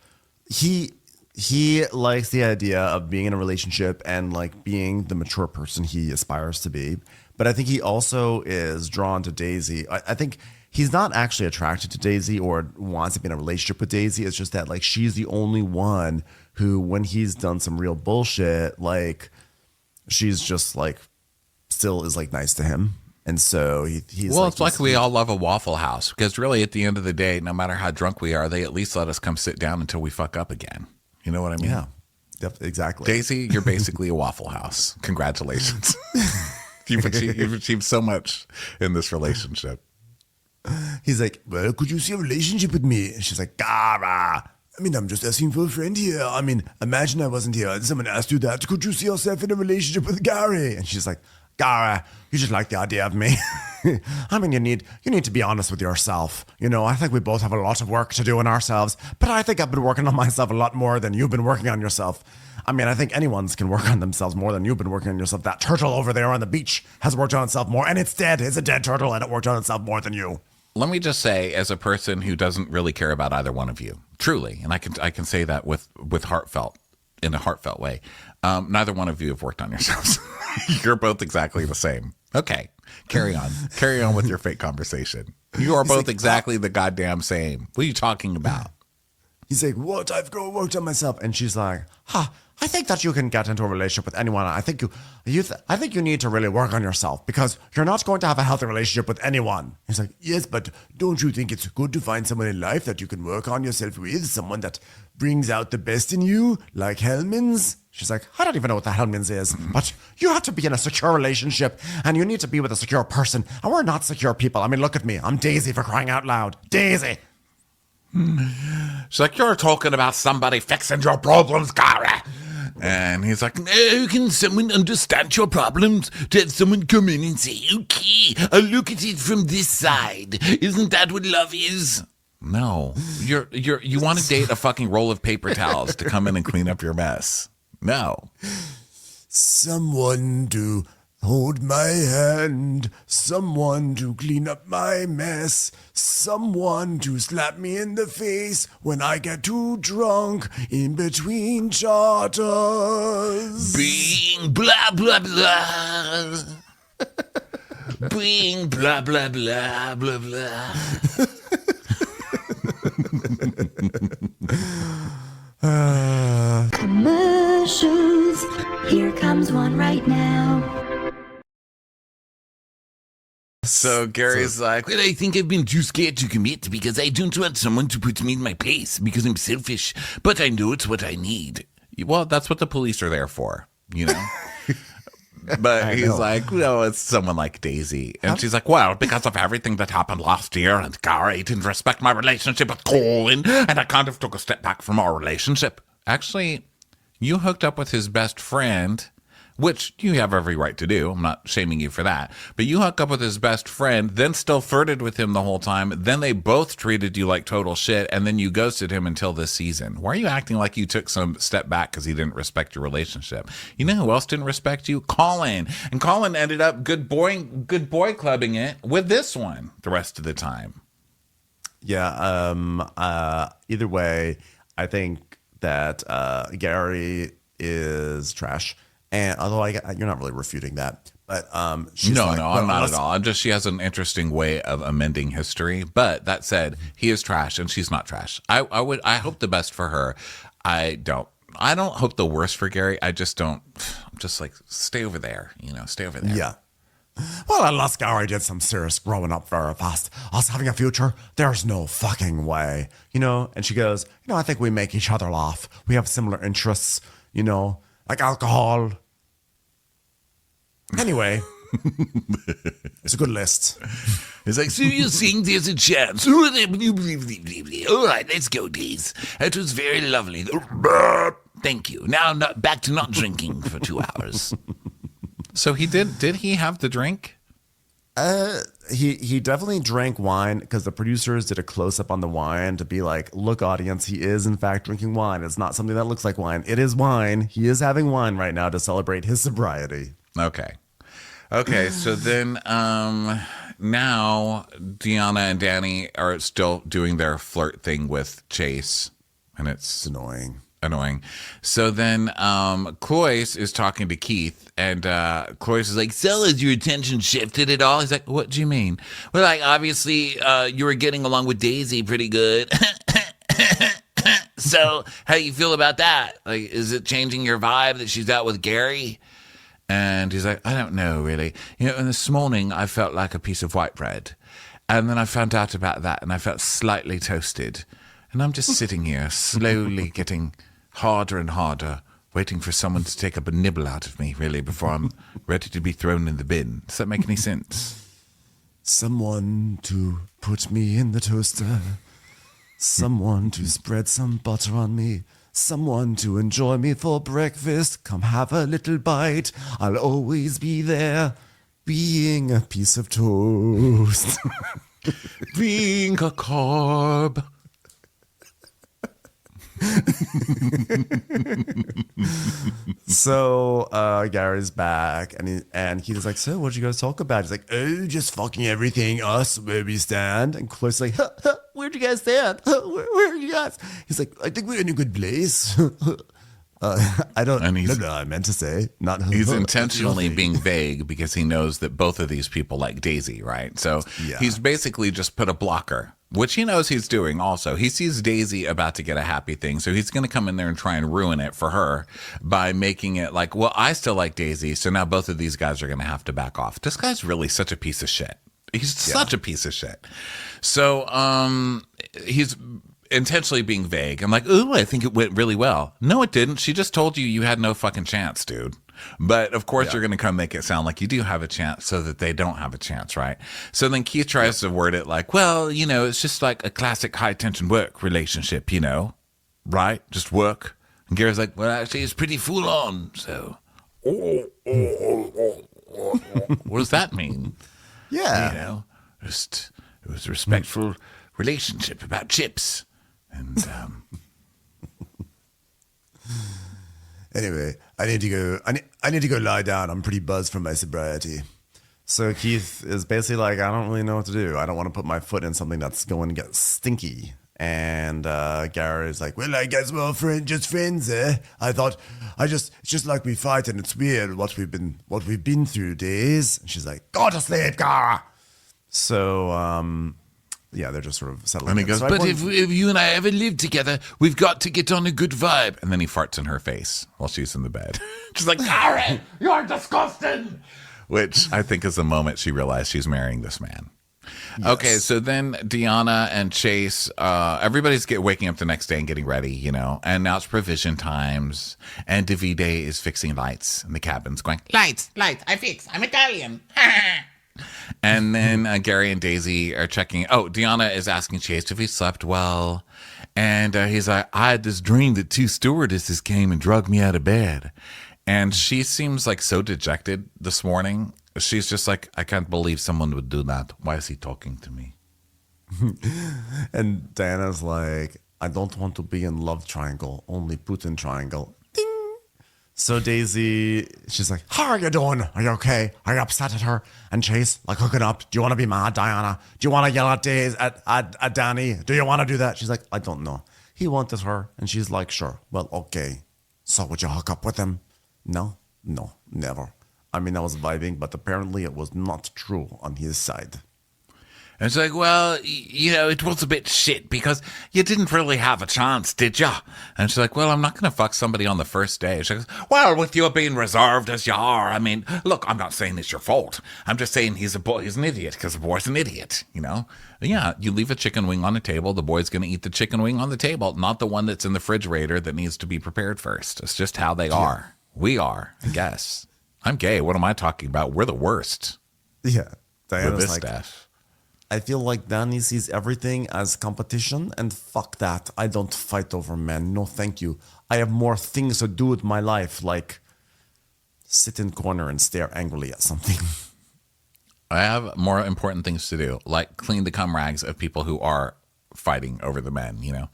Speaker 1: he likes the idea of being in a relationship and like being the mature person he aspires to be. But I think he also is drawn to Daisy. I think he's not actually attracted to Daisy or wants to be in a relationship with Daisy. It's just that like she's the only one who, when he's done some real bullshit, like she's just like still is like nice to him. And so he's
Speaker 2: well, it's like we all love a Waffle House, because really at the end of the day, no matter how drunk we are, they at least let us come sit down until we fuck up again. You know what I mean?
Speaker 1: Yeah, exactly.
Speaker 2: Daisy, you're basically a Waffle House. Congratulations. You've achieved so much in this relationship.
Speaker 1: He's like, well, could you see a relationship with me? And she's like, Gara. I mean, I'm just asking for a friend here. I mean, imagine I wasn't here and someone asked you that. Could you see yourself in a relationship with Gary? And she's like, Gara, you just like the idea of me. I mean, you need to be honest with yourself. You know, I think we both have a lot of work to do on ourselves, but I think I've been working on myself a lot more than you've been working on yourself. I mean, I think anyone's can work on themselves more than you've been working on yourself. That turtle over there on the beach has worked on itself more, and it's dead. It's a dead turtle, and it worked on itself more than you.
Speaker 2: Let me just say, as a person who doesn't really care about either one of you, truly, and I can say that with heartfelt, in a heartfelt way, neither one of you have worked on yourselves. You're both exactly the same. Okay, carry on with your fake conversation. You are both exactly the goddamn same. What are you talking about?
Speaker 1: He's like, what? I've worked on myself. And she's like, I think that you can get into a relationship with anyone. I think you need to really work on yourself because you're not going to have a healthy relationship with anyone. He's like, yes, but don't you think it's good to find someone in life that you can work on yourself with? Someone that brings out the best in you, like Hellman's? She's like, I don't even know what the Hellman's is, but you have to be in a secure relationship and you need to be with a secure person. And we're not secure people. I mean, look at me. I'm Daisy, for crying out loud. Daisy.
Speaker 2: She's like, you're talking about somebody fixing your problems, Gary. And he's like,
Speaker 5: how can someone understand your problems to have someone come in and say, okay, I'll look at it from this side. Isn't that what love is?
Speaker 2: No, you want to date a fucking roll of paper towels to come in and clean up your mess. No.
Speaker 1: Someone to hold my hand, someone to clean up my mess, someone to slap me in the face when I get too drunk in between charters.
Speaker 5: Being blah, blah, blah. Being blah, blah, blah, blah, blah.
Speaker 6: Commercials. Here comes one right now.
Speaker 2: So Gary's like,
Speaker 5: Well, I think I've been too scared to commit because I don't want someone to put me in my place because I'm selfish, but I know it's what I need.
Speaker 2: well, that's what the police are there for, you know? But he's like, no, it's someone like Daisy. And she's like, well, because of everything that happened last year, and Gary didn't respect my relationship with Colin, and I kind of took a step back from our relationship. Actually, you hooked up with his best friend, which you have every right to do. I'm not shaming you for that. But you hook up with his best friend, then still flirted with him the whole time. Then they both treated you like total shit, and then you ghosted him until this season. Why are you acting like you took some step back because he didn't respect your relationship? You know who else didn't respect you? Colin. And Colin ended up good boy clubbing it with this one the rest of the time.
Speaker 1: Yeah. Either way, I think that Gary is trash. And although you're not really refuting that, but she's
Speaker 2: no,
Speaker 1: like,
Speaker 2: I'm not at all. I'm just, she has an interesting way of amending history. But that said, he is trash and she's not trash. I hope the best for her. I don't hope the worst for Gary. I'm just like, stay over there, stay over there.
Speaker 1: Yeah. Well, unless Gary did some serious growing up very fast, us having a future, there's no fucking way, And she goes, I think we make each other laugh. We have similar interests, like alcohol. Anyway, it's a good list.
Speaker 5: It's like, so you're saying there's a chance. All right, let's go, Days. That was very lovely. Thank you. Now back to not drinking for 2 hours.
Speaker 2: So he did he have the drink?
Speaker 1: He definitely drank wine because the producers did a close-up on the wine to be like, look, audience, he is in fact drinking wine. It's not something that looks like wine. It is wine. He is having wine right now to celebrate his sobriety.
Speaker 2: Okay, so then now Deanna and Danny are still doing their flirt thing with Chase. and it's
Speaker 1: annoying.
Speaker 2: So then Cloyce is talking to Keith, and Cloyce is like, so has your attention shifted at all? He's like, what do you mean? Well, like, obviously you were getting along with Daisy pretty good. So how do you feel about that? Like, is it changing your vibe that she's out with Gary? And he's like, I don't know, really. You know, and this morning I felt like a piece of white bread. And then I found out about that, and I felt slightly toasted. And I'm just sitting here, slowly getting harder and harder, waiting for someone to take up a nibble out of me, really, before I'm ready to be thrown in the bin. Does that make any sense?
Speaker 1: Someone to put me in the toaster. Someone to spread some butter on me. Someone to enjoy me for breakfast. Come have a little bite. I'll always be there, being a piece of toast.
Speaker 2: Being a carb.
Speaker 1: So Gary's back, and he's like, so what'd you guys talk about? He's like, oh, just fucking everything, us, where we stand. And Chloe's like, where'd you guys stand? Where are you guys? He's like, I think we're in a good place. I don't know what I meant to say. Not
Speaker 2: he's intentionally being vague because he knows that both of these people like Daisy, right? So he's basically just put a blocker, which he knows he's doing also. He sees Daisy about to get a happy thing, so he's going to come in there and try and ruin it for her by making it like, well, I still like Daisy, so now both of these guys are going to have to back off. This guy's really such a piece of shit. He's such a piece of shit. So he's intentionally being vague. I'm like, ooh, I think it went really well. No, it didn't. She just told you had no fucking chance, dude. But of course, you're going to come make it sound like you do have a chance so that they don't have a chance, right? So then Keith tries to word it like, well, you know, it's just like a classic high tension work relationship, you know, right? Just work. And Gary's like, well, actually, it's pretty full on. So, what does that mean?
Speaker 1: Yeah.
Speaker 2: You know, just it was a respectful relationship about chips. And
Speaker 1: anyway, I need to go. I need to go lie down. I'm pretty buzzed from my sobriety. So Keith is basically like, I don't really know what to do. I don't want to put my foot in something that's going to get stinky. And Gary's like, well, I guess we're just friends, eh? I thought, it's just like we fight, and it's weird what we've been through, days. And she's like, go to sleep, Gara. So yeah, they're just sort of settling.
Speaker 2: And he goes,
Speaker 1: so
Speaker 2: but if you and I ever live together, we've got to get on a good vibe. And then he farts in her face while she's in the bed. She's like, Gary, you're disgusting. Which I think is the moment she realized she's marrying this man. Yes. Okay, so then Deanna and Chase, everybody's waking up the next day and getting ready, you know. And now it's provision times. And Davide is fixing lights in the cabins, going,
Speaker 5: Lights, I fix. I'm Italian.
Speaker 2: And then Gary and Daisy are checking. Oh, Deanna is asking Chase if he slept well. And he's like, I had this dream that 2 stewardesses came and drugged me out of bed. And she seems like so dejected this morning. She's just like, I can't believe someone would do that. Why is he talking to me?
Speaker 1: And Diana's like, I don't want to be in love triangle, only Putin triangle. So Daisy, she's like, how are you doing? Are you okay? Are you upset at her? And Chase, like, hooking up. Do you want to be mad, Diana? Do you want to yell at at Danny? Do you want to do that? She's like, I don't know. He wanted her. And she's like, sure. Well, okay. So would you hook up with him? No, never. I mean, I was vibing, but apparently it was not true on his side.
Speaker 2: And it's like, well, you know, it was a bit shit because you didn't really have a chance, did ya? And she's like, well, I'm not going to fuck somebody on the first day. She goes, well, with you being reserved as you are, I mean, look, I'm not saying it's your fault. I'm just saying he's an idiot because the boy's an idiot, you know? Yeah, you leave a chicken wing on the table, the boy's going to eat the chicken wing on the table, not the one that's in the refrigerator that needs to be prepared first. It's just how they are. We are, I guess. I'm gay. What am I talking about? We're the worst.
Speaker 1: Yeah. Diana's
Speaker 2: with this
Speaker 1: like,
Speaker 2: stuff.
Speaker 1: I feel like Danny sees everything as competition, and fuck that. I don't fight over men. No, thank you. I have more things to do with my life, like sit in corner and stare angrily at something.
Speaker 2: I have more important things to do, like clean the cum rags of people who are fighting over the men, you know?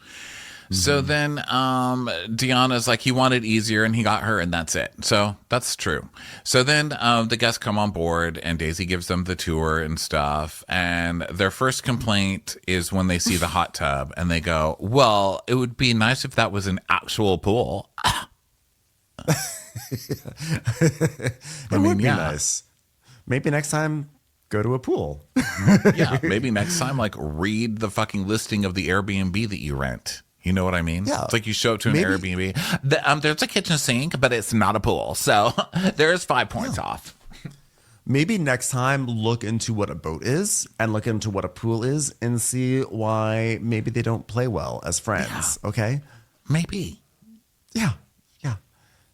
Speaker 2: So then Deanna's like, he wanted easier and he got her and that's it. So that's true. So then the guests come on board and Daisy gives them the tour and stuff. And their first complaint is when they see the hot tub and they go, well, it would be nice if that was an actual pool.
Speaker 1: It would be nice. Maybe next time, go to a pool.
Speaker 2: Yeah, maybe next time, like, read the fucking listing of the Airbnb that you rent. You know what I mean?
Speaker 1: Yeah.
Speaker 2: It's like you show up to an Airbnb. There's a kitchen sink, but it's not a pool. So there's 5 points off.
Speaker 1: Maybe next time, look into what a boat is and look into what a pool is and see why maybe they don't play well as friends. Yeah. Okay?
Speaker 2: Maybe.
Speaker 1: Yeah.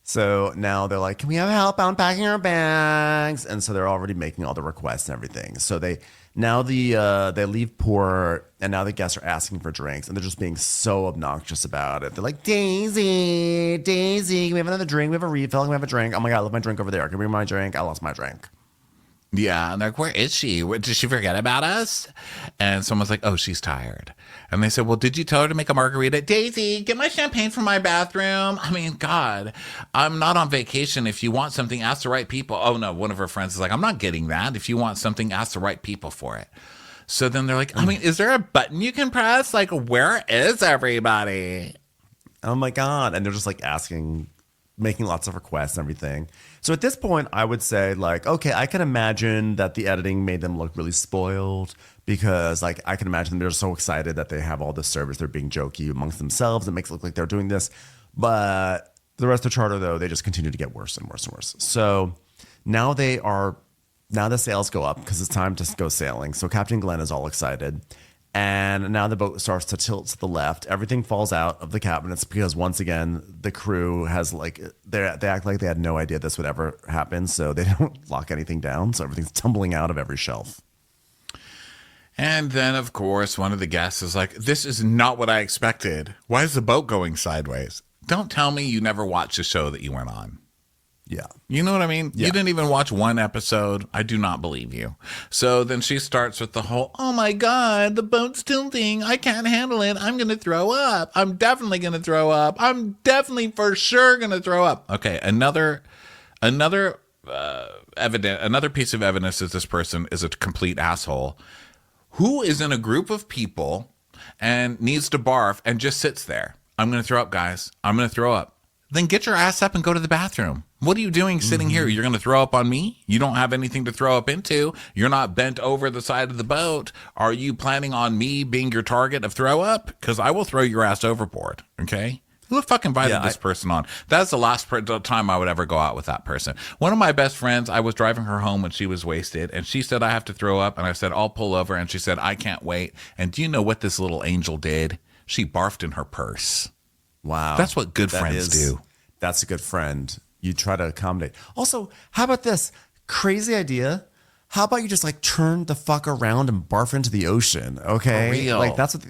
Speaker 1: So now they're like, can we have help unpacking our bags? And so they're already making all the requests and everything. So they leave port and now the guests are asking for drinks and they're just being so obnoxious about it. They're like, Daisy, can we have another drink? We have a refill. Can we have a drink? Oh my God, I left my drink over there. Can we bring my drink? I lost my drink.
Speaker 2: Yeah, and they're like, where is she? Did she forget about us? And someone's like, oh, she's tired. And they said, well, did you tell her to make a margarita? Daisy, get my champagne from my bathroom. I mean, God, I'm not on vacation. If you want something, ask the right people. Oh, no, one of her friends is like, I'm not getting that. If you want something, ask the right people for it. So then they're like, I mean, is there a button you can press? Like, where is everybody?
Speaker 1: Oh, my God. And they're just like making lots of requests and everything. So at this point, I would say, like, okay, I can imagine that the editing made them look really spoiled because, like, I can imagine they're so excited that they have all this service. They're being jokey amongst themselves. It makes it look like they're doing this. But the rest of the charter, though, they just continue to get worse and worse and worse. So now the sails go up because it's time to go sailing. So Captain Glenn is all excited. And now the boat starts to tilt to the left. Everything falls out of the cabinets because once again, the crew has they act like they had no idea this would ever happen. So they don't lock anything down. So everything's tumbling out of every shelf.
Speaker 2: And then, of course, one of the guests is like, this is not what I expected. Why is the boat going sideways? Don't tell me you never watched the show that you went on.
Speaker 1: Yeah.
Speaker 2: You know what I mean?
Speaker 1: Yeah.
Speaker 2: You didn't even watch one episode. I do not believe you. So then she starts with the whole, oh my God, the boat's tilting. I can't handle it. I'm going to throw up. I'm definitely going to throw up. I'm definitely for sure going to throw up. Okay. Another piece of evidence that this person is a complete asshole who is in a group of people and needs to barf and just sits there. I'm going to throw up, guys. I'm going to throw up. Then get your ass up and go to the bathroom. What are you doing sitting here? You're going to throw up on me? You don't have anything to throw up into. You're not bent over the side of the boat. Are you planning on me being your target of throw up? Because I will throw your ass overboard. Okay? Who the fuck invited this person on? That's the last time I would ever go out with that person. One of my best friends, I was driving her home when she was wasted, and she said, I have to throw up. And I said, I'll pull over. And she said, I can't wait. And do you know what this little angel did? She barfed in her purse.
Speaker 1: Wow.
Speaker 2: That's what good friends do.
Speaker 1: That's a good friend. You try to accommodate. Also, how about this crazy idea? How about you just like turn the fuck around and barf into the ocean? Okay.
Speaker 2: For real.
Speaker 1: Like that's what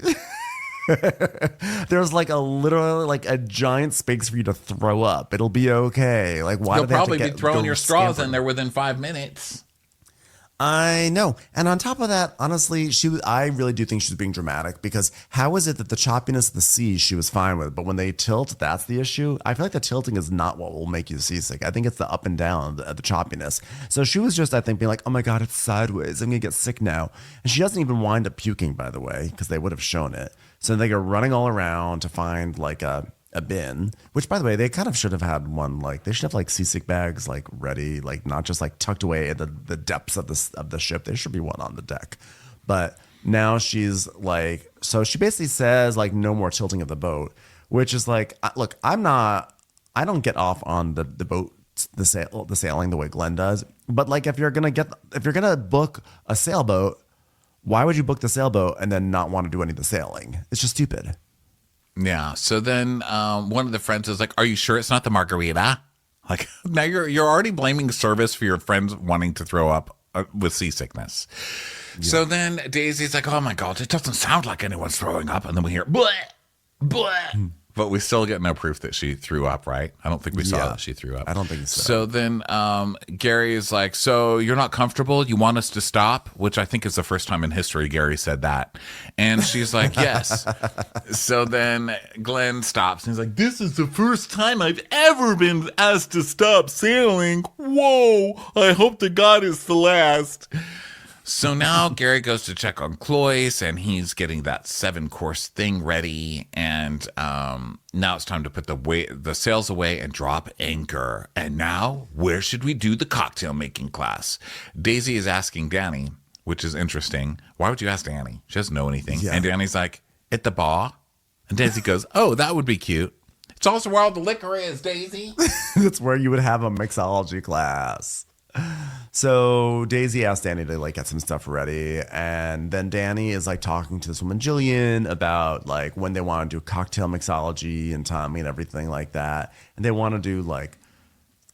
Speaker 1: there's like literally like a giant space for you to throw up. It'll be okay. Like why
Speaker 2: You'll
Speaker 1: do they have
Speaker 2: probably
Speaker 1: to
Speaker 2: be throwing your straws in there within 5 minutes.
Speaker 1: I know. And on top of that, honestly, I really do think she was being dramatic because how is it that the choppiness of the sea she was fine with, but when they tilt, that's the issue? I feel like the tilting is not what will make you seasick. I think it's the up and down, the choppiness. So she was just, I think, being like, oh my God, it's sideways. I'm going to get sick now. And she doesn't even wind up puking, by the way, because they would have shown it. So they go running all around to find like a bin, which by the way, they kind of should have had one, like they should have like seasick bags like ready, like not just like tucked away at the depths of the ship. There should be one on the deck. But now she's like, so she basically says like no more tilting of the boat, which is like, look, I don't get off on the boat, the sailing the way Glenn does. But like if you're gonna book a sailboat, why would you book the sailboat and then not want to do any of the sailing? It's just stupid.
Speaker 2: Yeah. So then one of the friends is like, are you sure it's not the margarita? Like now you're already blaming service for your friends wanting to throw up with seasickness. Yeah. So then Daisy's like, oh my God, it doesn't sound like anyone's throwing up. And then we hear, bleh, bleh, But we still get no proof that she threw up, right? I don't think we saw that she threw up.
Speaker 1: I don't think so.
Speaker 2: So then Gary is like, so you're not comfortable? You want us to stop? Which I think is the first time in history Gary said that. And she's like, yes. So then Glenn stops and he's like, this is the first time I've ever been asked to stop sailing. Whoa, I hope to God it's the last. So now Gary goes to check on Cloyce, and he's getting that 7-course thing ready. And now it's time to put the sails away and drop anchor. And now, where should we do the cocktail making class? Daisy is asking Danny, which is interesting. Why would you ask Danny? She doesn't know anything. Yeah. And Danny's like, at the bar. And Daisy goes, oh, that would be cute. It's also where all the liquor is, Daisy.
Speaker 1: That's where you would have a mixology class. So Daisy asked Danny to like get some stuff ready, and then Danny is like talking to this woman Jillian about like when they want to do cocktail mixology and Tommy and everything like that, and they want to do like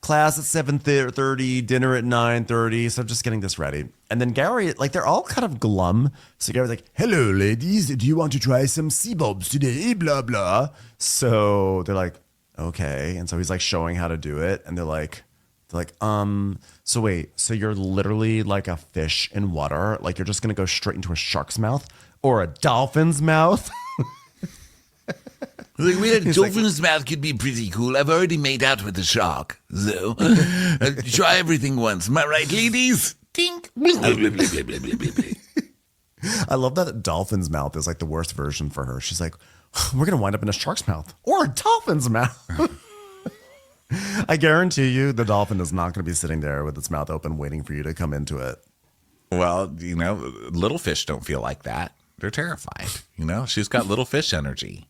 Speaker 1: class at 7:30, dinner at 9:30. So just getting this ready, and then Gary, like they're all kind of glum. So Gary's like, "Hello, ladies, do you want to try some sea bulbs today?" Blah blah. So they're like, "Okay," and so he's like showing how to do it, and they're like, so wait, so you're literally like a fish in water? Like you're just going to go straight into a shark's mouth or a dolphin's mouth?
Speaker 5: Like, well, a dolphin's mouth could be pretty cool. I've already made out with a shark. So, try everything once. Am I right, ladies? Tink.
Speaker 1: I love that dolphin's mouth is like the worst version for her. She's like, we're going to wind up in a shark's mouth or a dolphin's mouth. I guarantee you the dolphin is not going to be sitting there with its mouth open waiting for you to come into it.
Speaker 2: Well, you know, little fish don't feel like that. They're terrified. You know, she's got little fish energy.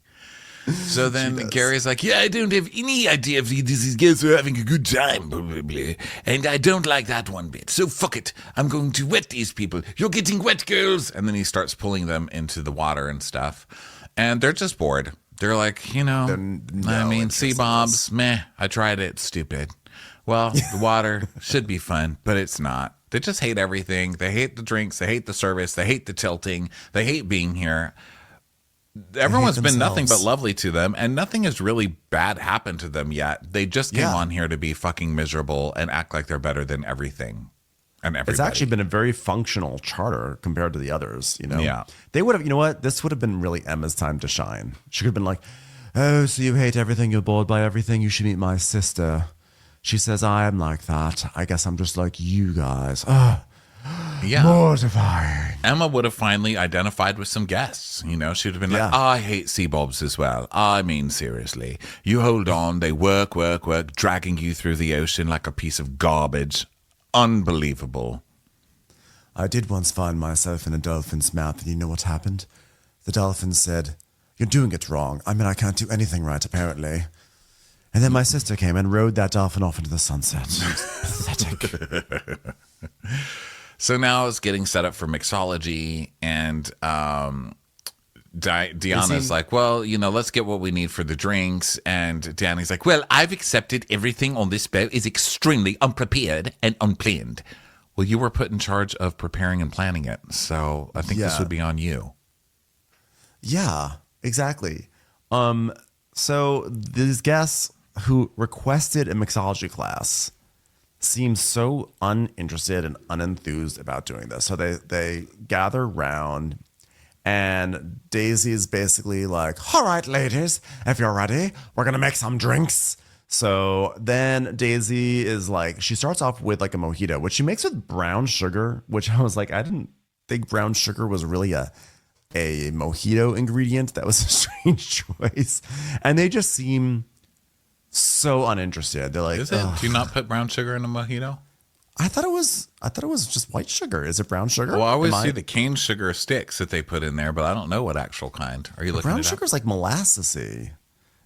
Speaker 2: So then Gary's like, yeah, I don't have any idea if these guys are having a good time, probably. And I don't like that one bit. So fuck it. I'm going to wet these people. You're getting wet, girls. And then he starts pulling them into the water and stuff. And they're just bored. They're like, you know, sea bobs, meh, I tried it, stupid. Well, the water should be fun, but it's not. They just hate everything. They hate the drinks. They hate the service. They hate the tilting. They hate being here. Everyone's been nothing but lovely to them, and nothing has really bad happened to them yet. They just came on here to be fucking miserable and act like they're better than everything. And everybody.
Speaker 1: It's actually been a very functional charter compared to the others, you know?
Speaker 2: Yeah.
Speaker 1: They would have, you know what? This would have been really Emma's time to shine. She could have been like, oh, so you hate everything, you're bored by everything, you should meet my sister. She says, I am like that. I guess I'm just like you guys.
Speaker 2: Yeah.
Speaker 1: Mortifying.
Speaker 2: Emma would have finally identified with some guests. You know, she would have been like, I hate sea bulbs as well. I mean, seriously. You hold on, they work, dragging you through the ocean like a piece of garbage. Unbelievable.
Speaker 1: I did once find myself in a dolphin's mouth, and you know what happened? The dolphin said, you're doing it wrong. I mean, I can't do anything right, apparently. And then my sister came and rode that dolphin off into the sunset. Pathetic.
Speaker 2: So now it's getting set up for mixology, and Deanna's like, well, you know, let's get what we need for the drinks. And Danny's like, well, I've accepted everything on this boat is extremely unprepared and unplanned. Well, you were put in charge of preparing and planning it, so I think this would be on you.
Speaker 1: Yeah, exactly. So these guests who requested a mixology class seem so uninterested and unenthused about doing this. So they gather round, and Daisy's basically like, all right, ladies, if you're ready, we're going to make some drinks. So then Daisy is like, she starts off with like a mojito, which she makes with brown sugar, which I was like, I didn't think brown sugar was really a mojito ingredient. That was a strange choice. And they just seem so uninterested. They're like,
Speaker 2: is it? Do you not put brown sugar in a mojito?
Speaker 1: I thought it was just white sugar. Is it brown sugar?
Speaker 2: Well, I always see the cane sugar sticks that they put in there, but I don't know what actual kind. Are you looking
Speaker 1: brown
Speaker 2: it up?
Speaker 1: Sugar is like molassesy.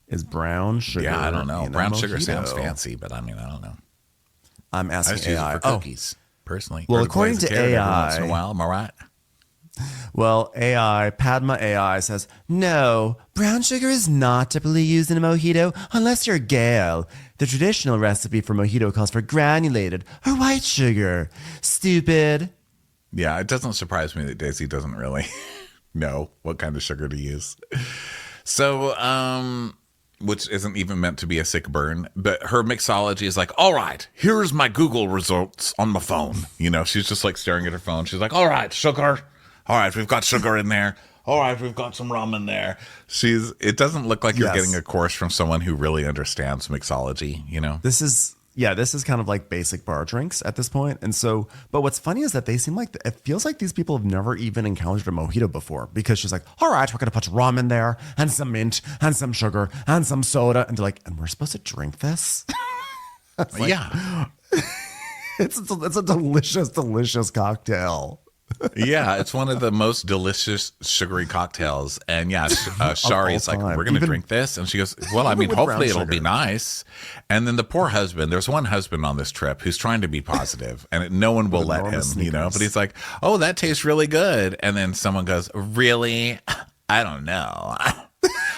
Speaker 1: Is brown sugar?
Speaker 2: Yeah, I don't know. Brown sugar
Speaker 1: mojito?
Speaker 2: Sounds fancy, but I mean, I don't know.
Speaker 1: I'm
Speaker 2: I
Speaker 1: asking
Speaker 2: just use it
Speaker 1: AI.
Speaker 2: for cookies, personally.
Speaker 1: Well,
Speaker 2: Or
Speaker 1: according
Speaker 2: glaze a
Speaker 1: to
Speaker 2: carrot every
Speaker 1: AI
Speaker 2: once in a while, am I right?
Speaker 1: Well, Padma AI says, no, brown sugar is not typically used in a mojito unless you're Gail. The traditional recipe for mojito calls for granulated or white sugar. Stupid.
Speaker 2: Yeah, it doesn't surprise me that Daisy doesn't really know what kind of sugar to use. So, which isn't even meant to be a sick burn, but her mixology is like, all right, here's my Google results on my phone. You know, she's just like staring at her phone. She's like, all right, sugar. All right, we've got sugar in there. All right, we've got some rum in there. It doesn't look like you're getting a course from someone who really understands mixology, you know?
Speaker 1: This is kind of like basic bar drinks at this point. And so, but what's funny is that they seem like, it feels like these people have never even encountered a mojito before, because she's like, all right, we're going to put rum in there and some mint and some sugar and some soda. And they're like, and we're supposed to drink this? Like,
Speaker 2: yeah.
Speaker 1: It's a delicious, delicious cocktail.
Speaker 2: Yeah, it's one of the most delicious sugary cocktails. And yeah, Shari's like, we're going to drink this. And she goes, well, I mean, hopefully it'll be nice. And then the poor husband, there's one husband on this trip who's trying to be positive and no one will let him, you know, but he's like, oh, that tastes really good. And then someone goes, really? I don't know.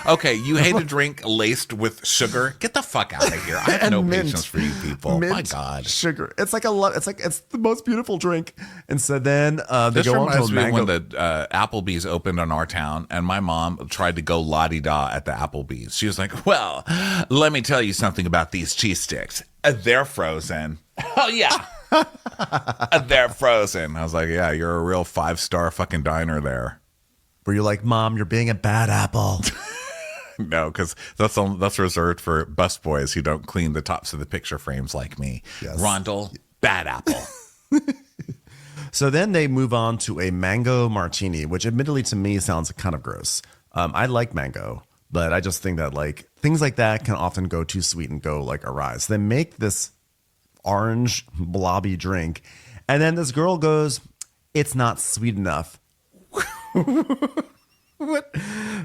Speaker 2: Okay, you hate a drink laced with sugar? Get the fuck out of here. I have no patience for you people. My God.
Speaker 1: Sugar. It's like it's the most beautiful drink. And so then they
Speaker 2: this
Speaker 1: go on to a
Speaker 2: reminds me of
Speaker 1: mango.
Speaker 2: when the Applebee's opened in our town and my mom tried to go la-di-da at the Applebee's. She was like, well, let me tell you something about these cheese sticks. They're frozen. Oh, yeah. They're frozen. I was like, yeah, you're a real 5-star fucking diner there.
Speaker 1: Where you're like, Mom, you're being a bad apple.
Speaker 2: No, because that's reserved for busboys who don't clean the tops of the picture frames like me.
Speaker 1: Yes.
Speaker 2: Rondell, bad apple.
Speaker 1: So then they move on to a mango martini, which admittedly to me sounds kind of gross. I like mango, but I just think that like things like that can often go too sweet and go like awry. So they make this orange blobby drink, and then this girl goes, "It's not sweet enough." What?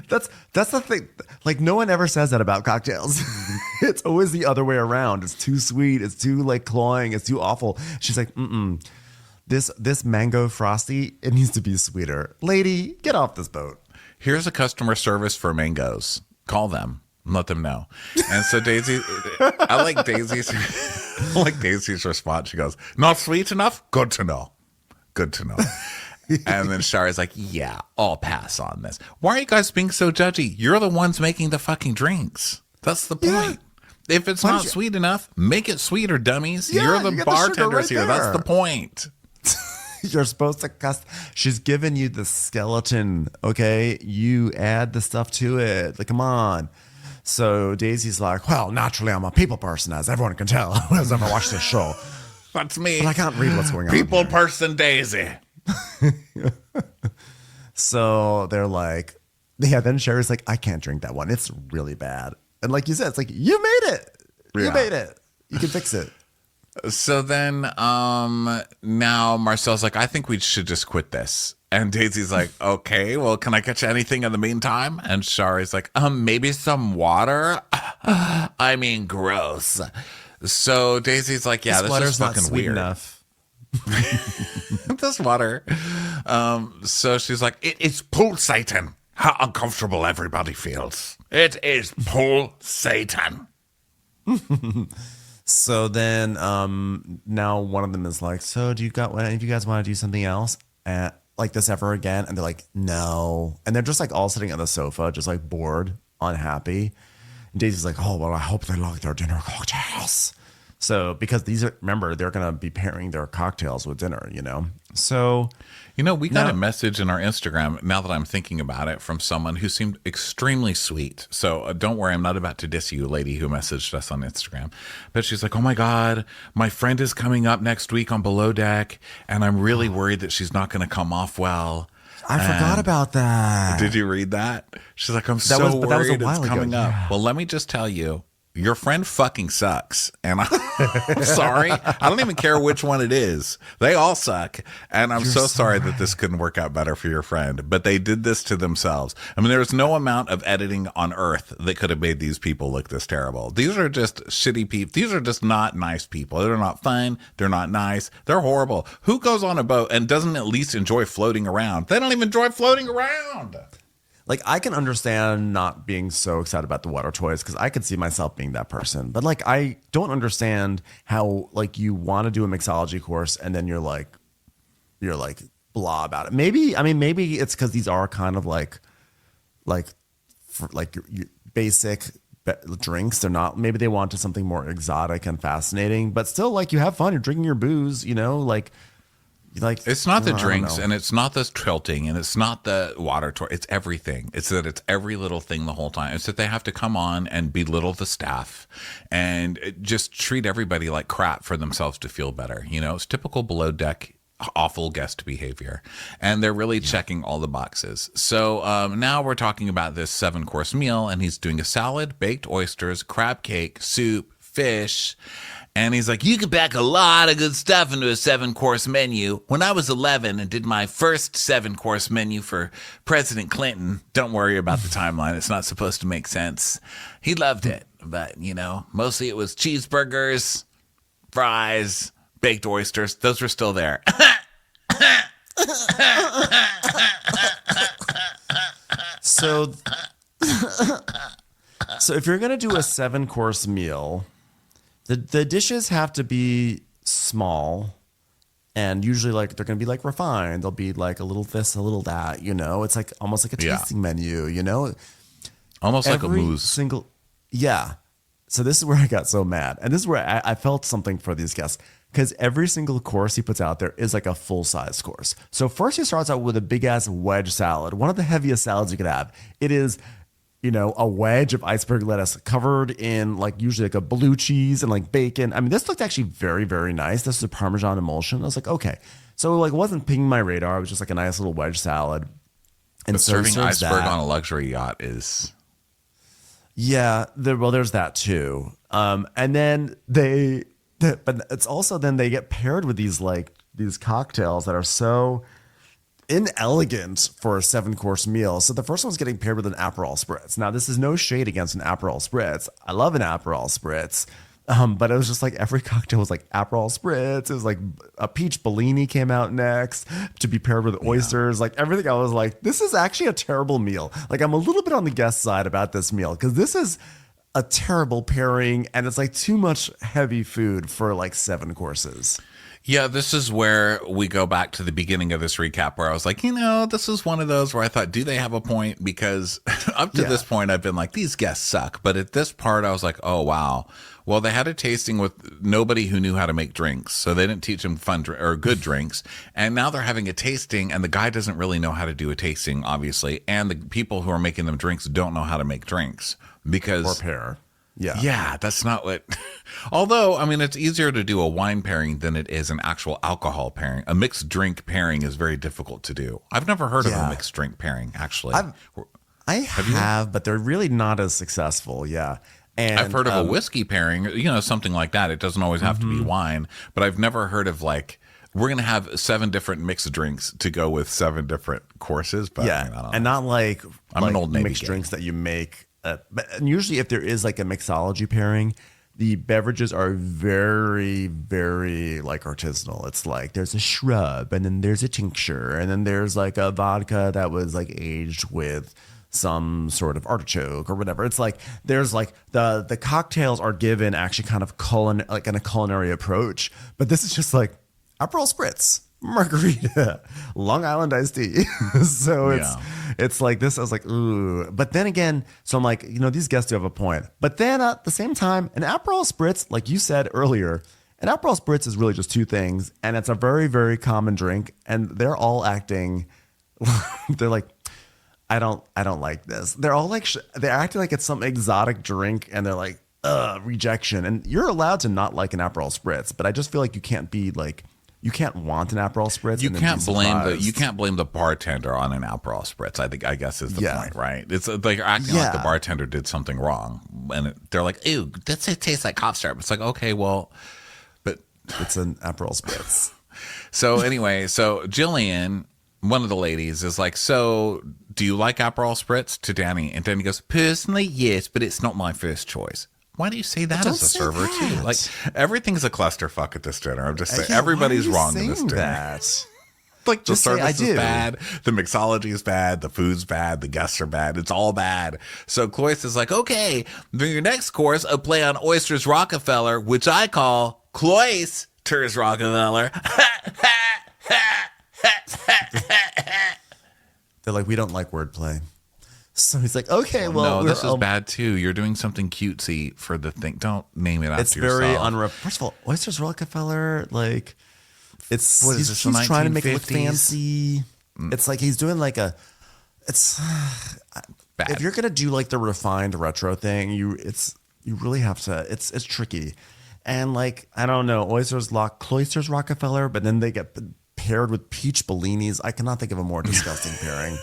Speaker 1: That's the thing. Like no one ever says that about cocktails. It's always the other way around. It's too sweet. It's too like cloying. It's too awful. She's like, This mango frosty, it needs to be sweeter. Lady, get off this boat.
Speaker 2: Here's a customer service for mangoes. Call them. Let them know. And so Daisy, I like Daisy's response. She goes, not sweet enough? Good to know. Good to know. And then Shari's like, yeah, I'll pass on this. Why are you guys being so judgy? You're the ones making the fucking drinks. That's the point. Yeah. If it's not sweet enough, make it sweeter, dummies.
Speaker 1: Yeah,
Speaker 2: You're the
Speaker 1: you
Speaker 2: bartenders
Speaker 1: here.
Speaker 2: That's the point.
Speaker 1: You're supposed to cuss. She's giving you the skeleton, okay? You add the stuff to it. Like, come on. So Daisy's like, well, naturally, I'm a people person, as everyone can tell who has ever watched this show.
Speaker 2: That's me.
Speaker 1: But I can't read what's going on.
Speaker 2: People person Daisy.
Speaker 1: So they're like, yeah, then Sherry's like, I can't drink that one. It's really bad. And like you said, it's like, you made it. You
Speaker 2: Yeah.
Speaker 1: made it. You can fix it.
Speaker 2: So then now Marcel's like, I think we should just quit this. And Daisy's like, okay, well, can I get you anything in the meantime? And Shari's like, maybe some water? I mean, gross. So Daisy's like, yeah, this is fucking
Speaker 1: not sweet
Speaker 2: weird.
Speaker 1: enough.
Speaker 2: This water. So she's like, it is pulsating. How uncomfortable everybody feels. It is pulsating.
Speaker 1: So then now one of them is like, so do you got any of you guys want to do something else like this ever again? And they're like, no. And they're just like all sitting on the sofa, just like bored, unhappy. And Daisy's like, oh, well, I hope they like their dinner cocktails. So because remember, they're going to be pairing their cocktails with dinner, you know? So,
Speaker 2: you know, we got a message in our Instagram, now that I'm thinking about it, from someone who seemed extremely sweet. So don't worry, I'm not about to diss you, lady who messaged us on Instagram. But she's like, oh my God, my friend is coming up next week on Below Deck, and I'm really worried that she's not going to come off well.
Speaker 1: I forgot about that.
Speaker 2: Did you read that? She's like, I'm
Speaker 1: But that was a
Speaker 2: worried
Speaker 1: while
Speaker 2: it's
Speaker 1: ago,
Speaker 2: coming up.
Speaker 1: yeah.
Speaker 2: Well, let me just tell you, your friend fucking sucks. And I'm sorry. I don't even care which one it is. They all suck. And I'm so sorry that this couldn't work out better for your friend. But they did this to themselves. I mean, there's no amount of editing on earth that could have made these people look this terrible. These are just shitty people. These are just not nice people. They're not fun. They're not nice. They're horrible. Who goes on a boat and doesn't at least enjoy floating around? They don't even enjoy floating around.
Speaker 1: Like, I can understand not being so excited about the water toys because I could see myself being that person. But, like, I don't understand how, like, you want to do a mixology course and then you're like blah about it. Maybe it's because these are kind of like your basic drinks. They're not, maybe they wanted something more exotic and fascinating, but still, like, you have fun. You're drinking your booze, you know, like
Speaker 2: it's not the
Speaker 1: I don't
Speaker 2: drinks
Speaker 1: know.
Speaker 2: and it's not the tilting and it's not the water tour. It's everything. It's that it's every little thing the whole time. It's that they have to come on and belittle the staff and just treat everybody like crap for themselves to feel better. You know, it's typical Below Deck awful guest behavior, and they're really checking all the boxes. So now we're talking about this 7-course meal, and he's doing a salad, baked oysters, crab cake, soup, fish. And he's like, you could pack a lot of good stuff into a 7-course menu. When I was 11 and did my first 7-course menu for President Clinton, don't worry about the timeline. It's not supposed to make sense. He loved it. But, you know, mostly it was cheeseburgers, fries, baked oysters. Those were still there.
Speaker 1: So if you're going to do a 7-course meal, the dishes have to be small, and usually like they're going to be like refined. They'll be like a little this, a little that, you know. It's like almost like a tasting menu, you know.
Speaker 2: Almost like a
Speaker 1: Every
Speaker 2: mousse.
Speaker 1: single, yeah. So this is where I got so mad, and this is where I felt something for these guests, because every single course he puts out there is like a full-size course. So first he starts out with a big-ass wedge salad, one of the heaviest salads you could have. It is, you know, a wedge of iceberg lettuce covered in like usually like a blue cheese and like bacon. I mean, this looked actually very, very nice. This is a Parmesan emulsion. I was like, okay. So like it wasn't pinging my radar. It was just like a nice little wedge salad. And
Speaker 2: But
Speaker 1: so he
Speaker 2: serving
Speaker 1: serves
Speaker 2: iceberg
Speaker 1: that.
Speaker 2: on a luxury yacht is...
Speaker 1: Yeah, there's that too. And then but it's also then they get paired with these cocktails that are so inelegant for a 7-course meal. So the first one's getting paired with an Aperol Spritz. Now, this is no shade against an Aperol Spritz. I love an Aperol Spritz. But it was just like every cocktail was like Aperol Spritz. It was like a peach Bellini came out next to be paired with oysters. Like everything, I was like, this is actually a terrible meal. Like I'm a little bit on the guest side about this meal because this is a terrible pairing and it's like too much heavy food for like 7 courses.
Speaker 2: Yeah, this is where we go back to the beginning of this recap where I was like, you know, this is one of those where I thought, do they have a point? Because up to this point, I've been like, these guests suck. But at this part, I was like, oh, wow. Well, they had a tasting with nobody who knew how to make drinks. So they didn't teach them or good drinks. And now they're having a tasting and the guy doesn't really know how to do a tasting, obviously. And the people who are making them drinks don't know how to make drinks because...
Speaker 1: Or pair. Yeah.
Speaker 2: Yeah, that's not what. Although, I mean, it's easier to do a wine pairing than it is an actual alcohol pairing. A mixed drink pairing is very difficult to do. I've never heard of a mixed drink pairing, actually.
Speaker 1: I have, but they're really not as successful. Yeah. And
Speaker 2: I've heard of a whiskey pairing, you know, something like that. It doesn't always have to be wine, but I've never heard of like, we're going to have 7 different mixed drinks to go with 7 different courses. But
Speaker 1: yeah.
Speaker 2: I mean, I don't
Speaker 1: and
Speaker 2: know.
Speaker 1: not like,
Speaker 2: I'm an old Navy
Speaker 1: mixed
Speaker 2: guy.
Speaker 1: drinks that you make. And usually if there is like a mixology pairing, the beverages are very, very like artisanal. It's like there's a shrub and then there's a tincture and then there's like a vodka that was like aged with some sort of artichoke or whatever. It's like there's like the cocktails are given actually kind of like in a culinary approach, but this is just like Aperol Spritz, margarita, Long Island iced tea. So it's like this. I was like, ooh. But then again, so I'm like, you know, these guests do have a point. But then at the same time, an Aperol Spritz, like you said earlier, an Aperol Spritz is really just 2 things, and it's a very, very common drink. And they're all acting. They're like, I don't like this. They're all like, they're acting like it's some exotic drink, and they're like, rejection. And you're allowed to not like an Aperol Spritz, but I just feel like you can't be like. You can't want an Aperol Spritz.
Speaker 2: You can't blame the bartender on an Aperol Spritz. I guess is the point, right? It's like you're acting like the bartender did something wrong, and they're like, "Ew, it tastes like cough syrup." It's like, okay, well, but
Speaker 1: it's an Aperol Spritz.
Speaker 2: So anyway, so Jillian, one of the ladies, is like, "So, do you like Aperol Spritz?" to Danny, and Danny goes, "Personally, yes, but it's not my first choice." Why do you say that as a server too? Like everything's a clusterfuck at this dinner. I'm just saying everybody's wrong in this dinner.
Speaker 1: That?
Speaker 2: Like the
Speaker 1: Just say,
Speaker 2: service
Speaker 1: "I
Speaker 2: is
Speaker 1: do."
Speaker 2: bad, the mixology is bad, the food's bad, the guests are bad. It's all bad. So Cloyce is like, okay, for your next course, a play on Oysters Rockefeller, which I call Cloyce Ters Rockefeller.
Speaker 1: They're like, we don't like wordplay. So he's like, okay, well,
Speaker 2: no, this is bad too. You're doing something cutesy for the thing. Don't name it after
Speaker 1: it's very
Speaker 2: yourself.
Speaker 1: First of all, Oysters Rockefeller, like, it's
Speaker 2: What is this,
Speaker 1: he's
Speaker 2: the
Speaker 1: trying to make it look
Speaker 2: 1950s?
Speaker 1: fancy. It's like he's doing like it's
Speaker 2: Bad.
Speaker 1: if you're gonna do like the refined retro thing, you really have to. It's tricky, and like I don't know, Cloisters Rockefeller, but then they get paired with peach bellinis. I cannot think of a more disgusting pairing.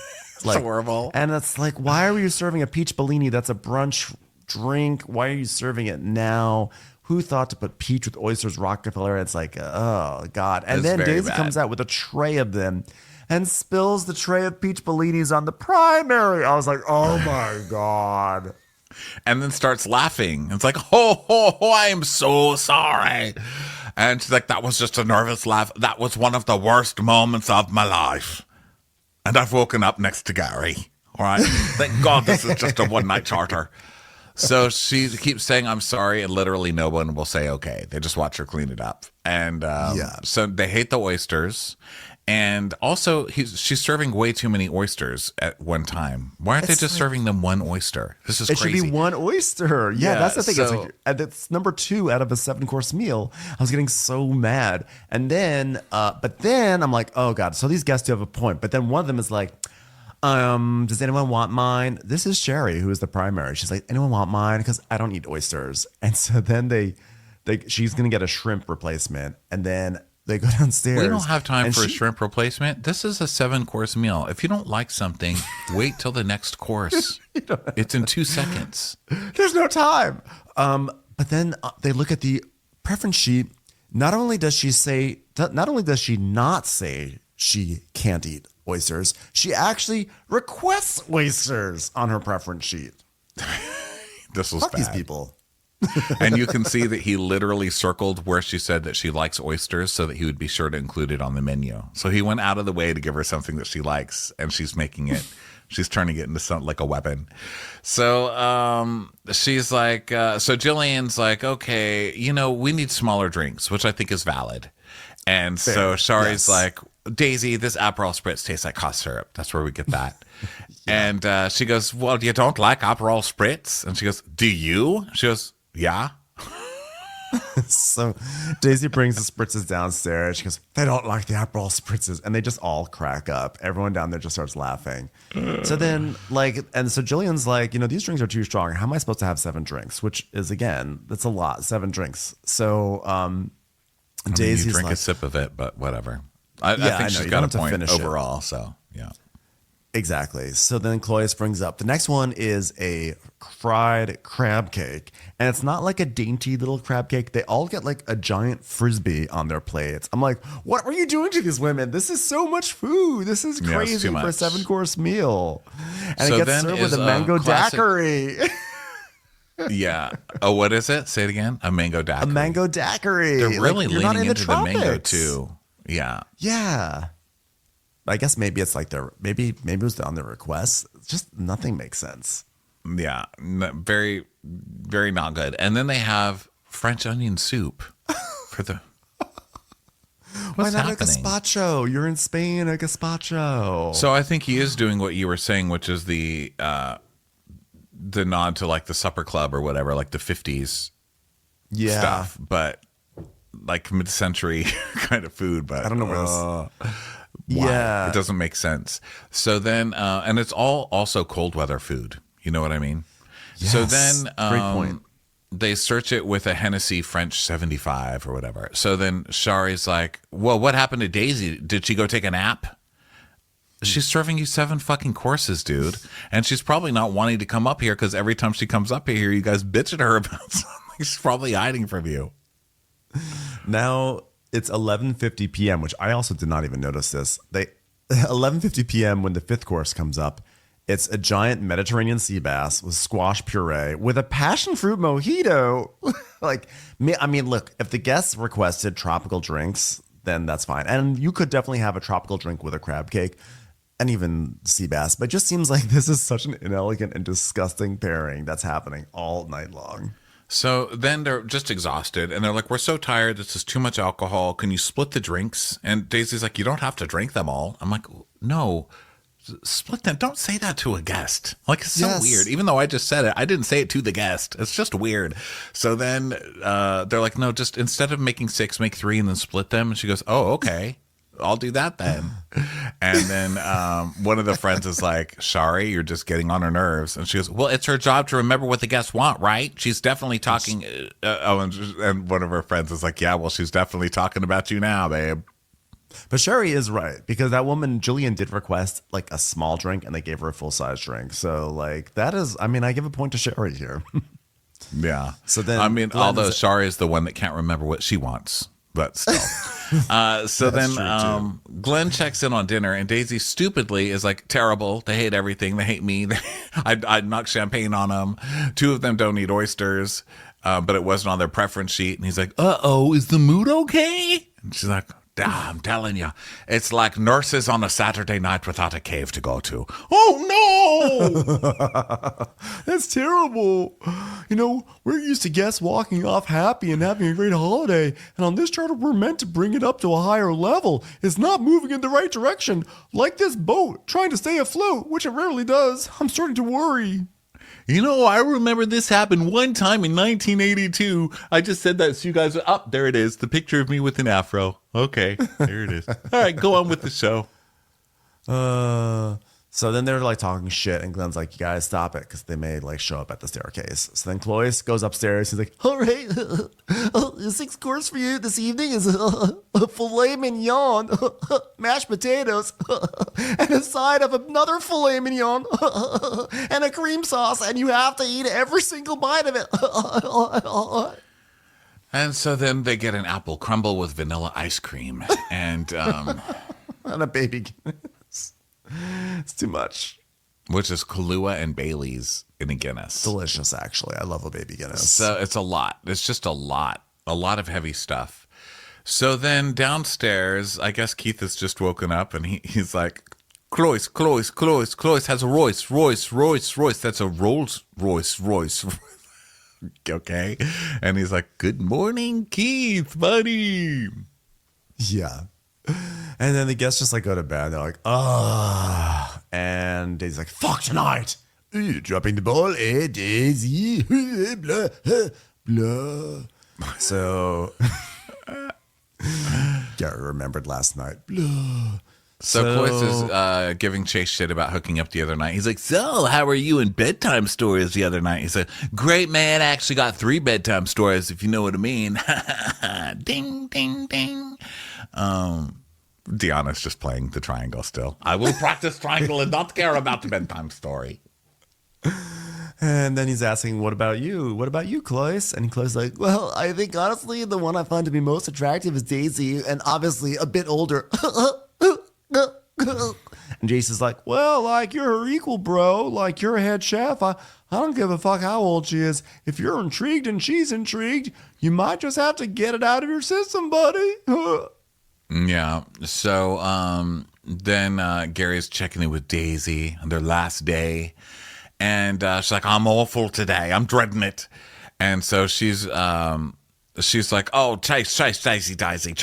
Speaker 1: Like,
Speaker 2: horrible.
Speaker 1: And it's like, why are you serving a peach bellini? That's a brunch drink. Why are you serving it now? Who thought to put peach with Oysters Rockefeller? It's like, oh God. And
Speaker 2: It's
Speaker 1: then
Speaker 2: very
Speaker 1: Daisy
Speaker 2: bad.
Speaker 1: comes out with a tray of them and spills the tray of peach bellinis on the primary. I was like, oh my God.
Speaker 2: And then starts laughing. It's like, oh, I'm so sorry. And she's like, that was just a nervous laugh. That was one of the worst moments of my life. And I've woken up next to Gary. All right. Thank God this is just a one-night charter. So she keeps saying, I'm sorry. And literally no one will say, okay. They just watch her clean it up. And so they hate the oysters. And also, she's serving way too many oysters at one time. Why aren't they just serving them one oyster? This is
Speaker 1: It
Speaker 2: crazy.
Speaker 1: should be one oyster. Yeah,
Speaker 2: Yeah,
Speaker 1: that's the thing.
Speaker 2: so-
Speaker 1: It's number 2 out of a 7-course meal. I was getting so mad. And then, but then I'm like, oh God. So these guests do have a point. But then one of them is like, does anyone want mine? This is Sherry, who is the primary. She's like, anyone want mine? Because I don't eat oysters. And so then she's going to get a shrimp replacement. And then they go downstairs.
Speaker 2: We don't have time
Speaker 1: and
Speaker 2: for a shrimp replacement. This is a 7-course meal. If you don't like something, wait till the next course. It's in 2 seconds.
Speaker 1: There's no time. But then they look at the preference sheet. Not only does she not say she can't eat oysters, she actually requests oysters on her preference sheet.
Speaker 2: This was
Speaker 1: Fuck
Speaker 2: bad.
Speaker 1: these people.
Speaker 2: And you can see that he literally circled where she said that she likes oysters so that he would be sure to include it on the menu. So he went out of the way to give her something that she likes, and she's turning it into something like a weapon. So she's like, so Jillian's like, okay, we need smaller drinks, which I think is valid. And so Shari's like, Daisy, this Aperol Spritz tastes like cough syrup. That's where we get that. And she goes, well, you don't like Aperol Spritz? And she goes, do you? She goes, yeah.
Speaker 1: So Daisy brings the spritzes downstairs. She goes, they don't like the Aperol spritzes. And they just all crack up. Everyone down there just starts laughing. So then, so Jillian's like, these drinks are too strong. How am I supposed to have 7 drinks? Which is, again, that's a lot, 7 drinks. So Daisy's
Speaker 2: you drink
Speaker 1: like,
Speaker 2: a sip of it, but whatever. I
Speaker 1: I
Speaker 2: think
Speaker 1: know,
Speaker 2: she's
Speaker 1: you
Speaker 2: got
Speaker 1: don't
Speaker 2: a
Speaker 1: have to
Speaker 2: point
Speaker 1: finish it.
Speaker 2: overall. So, yeah.
Speaker 1: Exactly. So then Clois brings up the next one is a fried crab cake. And it's not like a dainty little crab cake. They all get like a giant frisbee on their plates. I'm like, what are you doing to these women? This is so much food. This is
Speaker 2: Yeah, it's
Speaker 1: crazy
Speaker 2: too
Speaker 1: for a
Speaker 2: much.
Speaker 1: 7-course meal. And
Speaker 2: So
Speaker 1: it gets
Speaker 2: then
Speaker 1: served
Speaker 2: is
Speaker 1: with a
Speaker 2: a
Speaker 1: mango
Speaker 2: classic-
Speaker 1: daiquiri.
Speaker 2: Yeah. Oh, what is it? Say it again. A mango daiquiri.
Speaker 1: A mango daiquiri.
Speaker 2: They're really
Speaker 1: Like, you're not
Speaker 2: leaning
Speaker 1: in
Speaker 2: into the mango
Speaker 1: tropics.
Speaker 2: too. Yeah.
Speaker 1: Yeah. I guess maybe it's like maybe it was on their request. Just nothing makes sense.
Speaker 2: Yeah. Very, very not good. And then they have French onion soup for the.
Speaker 1: Why
Speaker 2: What's
Speaker 1: not
Speaker 2: happening?
Speaker 1: a gazpacho? You're in Spain, a gazpacho.
Speaker 2: So I think he is doing what you were saying, which is the nod to like the supper club or whatever, like the 50s
Speaker 1: yeah.
Speaker 2: stuff, but like mid-century kind of food. But
Speaker 1: I don't know where this. Yeah.
Speaker 2: It doesn't make sense. So then, and it's all also cold weather food. You know what I mean? So
Speaker 1: Yes.
Speaker 2: then,
Speaker 1: Great point.
Speaker 2: they search it with a Hennessy French 75 or whatever. So then Shari's like, well, what happened to Daisy? Did she go take a nap? She's serving you 7 fucking courses, dude. And she's probably not wanting to come up here because every time she comes up here, you guys bitch at her about something. She's probably hiding from you.
Speaker 1: Now it's 11:50 p.m., which I also did not even notice this. 11:50 p.m. when the 5th course comes up. It's a giant Mediterranean sea bass with squash puree with a passion fruit mojito. I mean, look, if the guests requested tropical drinks, then that's fine. And you could definitely have a tropical drink with a crab cake and even sea bass. But it just seems like this is such an inelegant and disgusting pairing that's happening all night long.
Speaker 2: So then they're just exhausted and they're like, we're so tired. This is too much alcohol. Can you split the drinks? And Daisy's like, you don't have to drink them all. I'm like, no, split them. Don't say that to a guest. Like, it's so
Speaker 1: Yes.
Speaker 2: weird. Even though I just said it, I didn't say it to the guest. It's just weird. So then they're like, no, just instead of making 6, make 3 and then split them. And she goes, oh, okay. I'll do that then. And then one of the friends is like, sorry, you're just getting on her nerves. And she goes, well, it's her job to remember what the guests want, right? She's definitely talking. And one of her friends is like, yeah, well, she's definitely talking about you now, babe.
Speaker 1: But Sherry is right, because that woman, Jillian, did request like a small drink and they gave her a full size drink. So like that is, I mean, I give a point to Sherry here.
Speaker 2: Yeah.
Speaker 1: So then,
Speaker 2: I mean,
Speaker 1: Glenn
Speaker 2: although
Speaker 1: is-
Speaker 2: Shari is the one that can't remember what she wants, but still. So then Glenn checks in on dinner, and Daisy stupidly is like, terrible. They hate everything. They hate me. I knocked champagne on them. 2 of them don't eat oysters, but it wasn't on their preference sheet. And he's like, uh-oh, is the mood okay? And she's like, I'm telling you, it's like nurses on a Saturday night without a cave to go to. Oh, no!
Speaker 1: That's terrible. You know, we're used to guests walking off happy and having a great holiday. And on this charter, we're meant to bring it up to a higher level. It's not moving in the right direction. Like this boat, trying to stay afloat, which it rarely does. I'm starting to worry.
Speaker 2: You know, I remember this happened one time in 1982. I just said that so you guys, there it is. The picture of me with an afro. Okay, there it is. All right, go on with the show.
Speaker 1: So then they're like talking shit, and Glenn's like, you guys stop it, because they may like show up at the staircase. So then Clois goes upstairs. He's like, all right, the 6th course for you this evening is a filet mignon, mashed potatoes, and a side of another filet mignon, and a cream sauce, and you have to eat every single bite of it.
Speaker 2: And so then they get an apple crumble with vanilla ice cream and
Speaker 1: And a baby Guinness. It's too much.
Speaker 2: which is Kahlua and Bailey's in a Guinness.
Speaker 1: Delicious, actually. I love a baby Guinness.
Speaker 2: So it's a lot. It's just a lot of heavy stuff. So then downstairs, I guess Keith has just woken up and he's like, Clois has a Royce. That's a Rolls Royce. Okay. And he's like, good morning, Keith, buddy.
Speaker 1: Yeah. And then the guests just like go to bed. They're like, ah. And Daisy's like, fuck tonight. Dropping the ball, Daisy. Blah, blah. So Gary remembered last night. Blah.
Speaker 2: So Clois is giving Chase shit about hooking up the other night. He's like, so how are you in bedtime stories the other night? He said, great, man. I actually got 3 bedtime stories, if you know what I mean. Ding, ding, ding. Deanna's just playing the triangle still. I will practice triangle and not care about the bedtime story.
Speaker 1: And then he's asking, what about you? What about you, Clois? And Clois is like, well, I think honestly the one I find to be most attractive is Daisy, and obviously a bit older. And Jace is like, well, like, you're her equal, bro. Like, you're a head chef. I don't give a fuck how old she is. If you're intrigued and she's intrigued, you might just have to get it out of your system, buddy.
Speaker 2: Yeah. So then Gary's checking in with Daisy on their last day. And she's like, I'm awful today. I'm dreading it. And so she's like, oh, Chase, Daisy, Chase.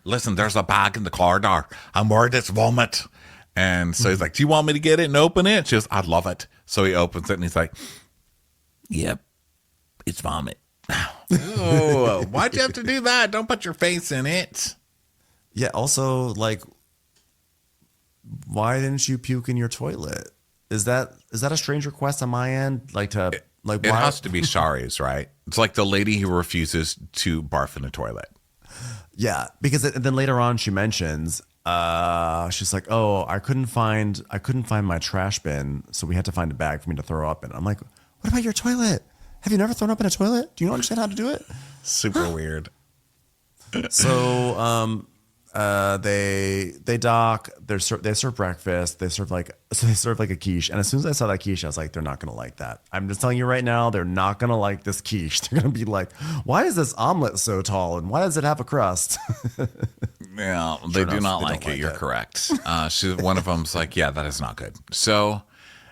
Speaker 2: Listen, there's a bag in the corridor. I'm worried it's vomit. And so he's like, do you want me to get it and open it? She goes, I'd love it. So he opens it and he's like, yep, it's vomit. Oh, why'd you have to do that? Don't put your face in it.
Speaker 1: Yeah, also, like, why didn't you puke in your toilet? Is that a strange request on my end? Like, to, like,
Speaker 2: It
Speaker 1: why?
Speaker 2: has to be Shari's, right? It's like the lady who refuses to barf in a toilet.
Speaker 1: Yeah, because then later on she mentions, she's like, oh, I couldn't find my trash bin, so we had to find a bag for me to throw up in. I'm like, what about your toilet? Have you never thrown up in a toilet? Do you not understand how to do it?
Speaker 2: Super weird.
Speaker 1: So they dock. They serve breakfast. They serve like a quiche. And as soon as I saw that quiche, I was like, they're not gonna like that. I'm just telling you right now, they're not gonna like this quiche. They're gonna be like, why is this omelet so tall and why does it have a crust?
Speaker 2: Yeah, they do
Speaker 1: enough,
Speaker 2: not
Speaker 1: they
Speaker 2: like
Speaker 1: don't
Speaker 2: it.
Speaker 1: like
Speaker 2: You're
Speaker 1: it.
Speaker 2: correct. One of them's like, yeah, that is not good. So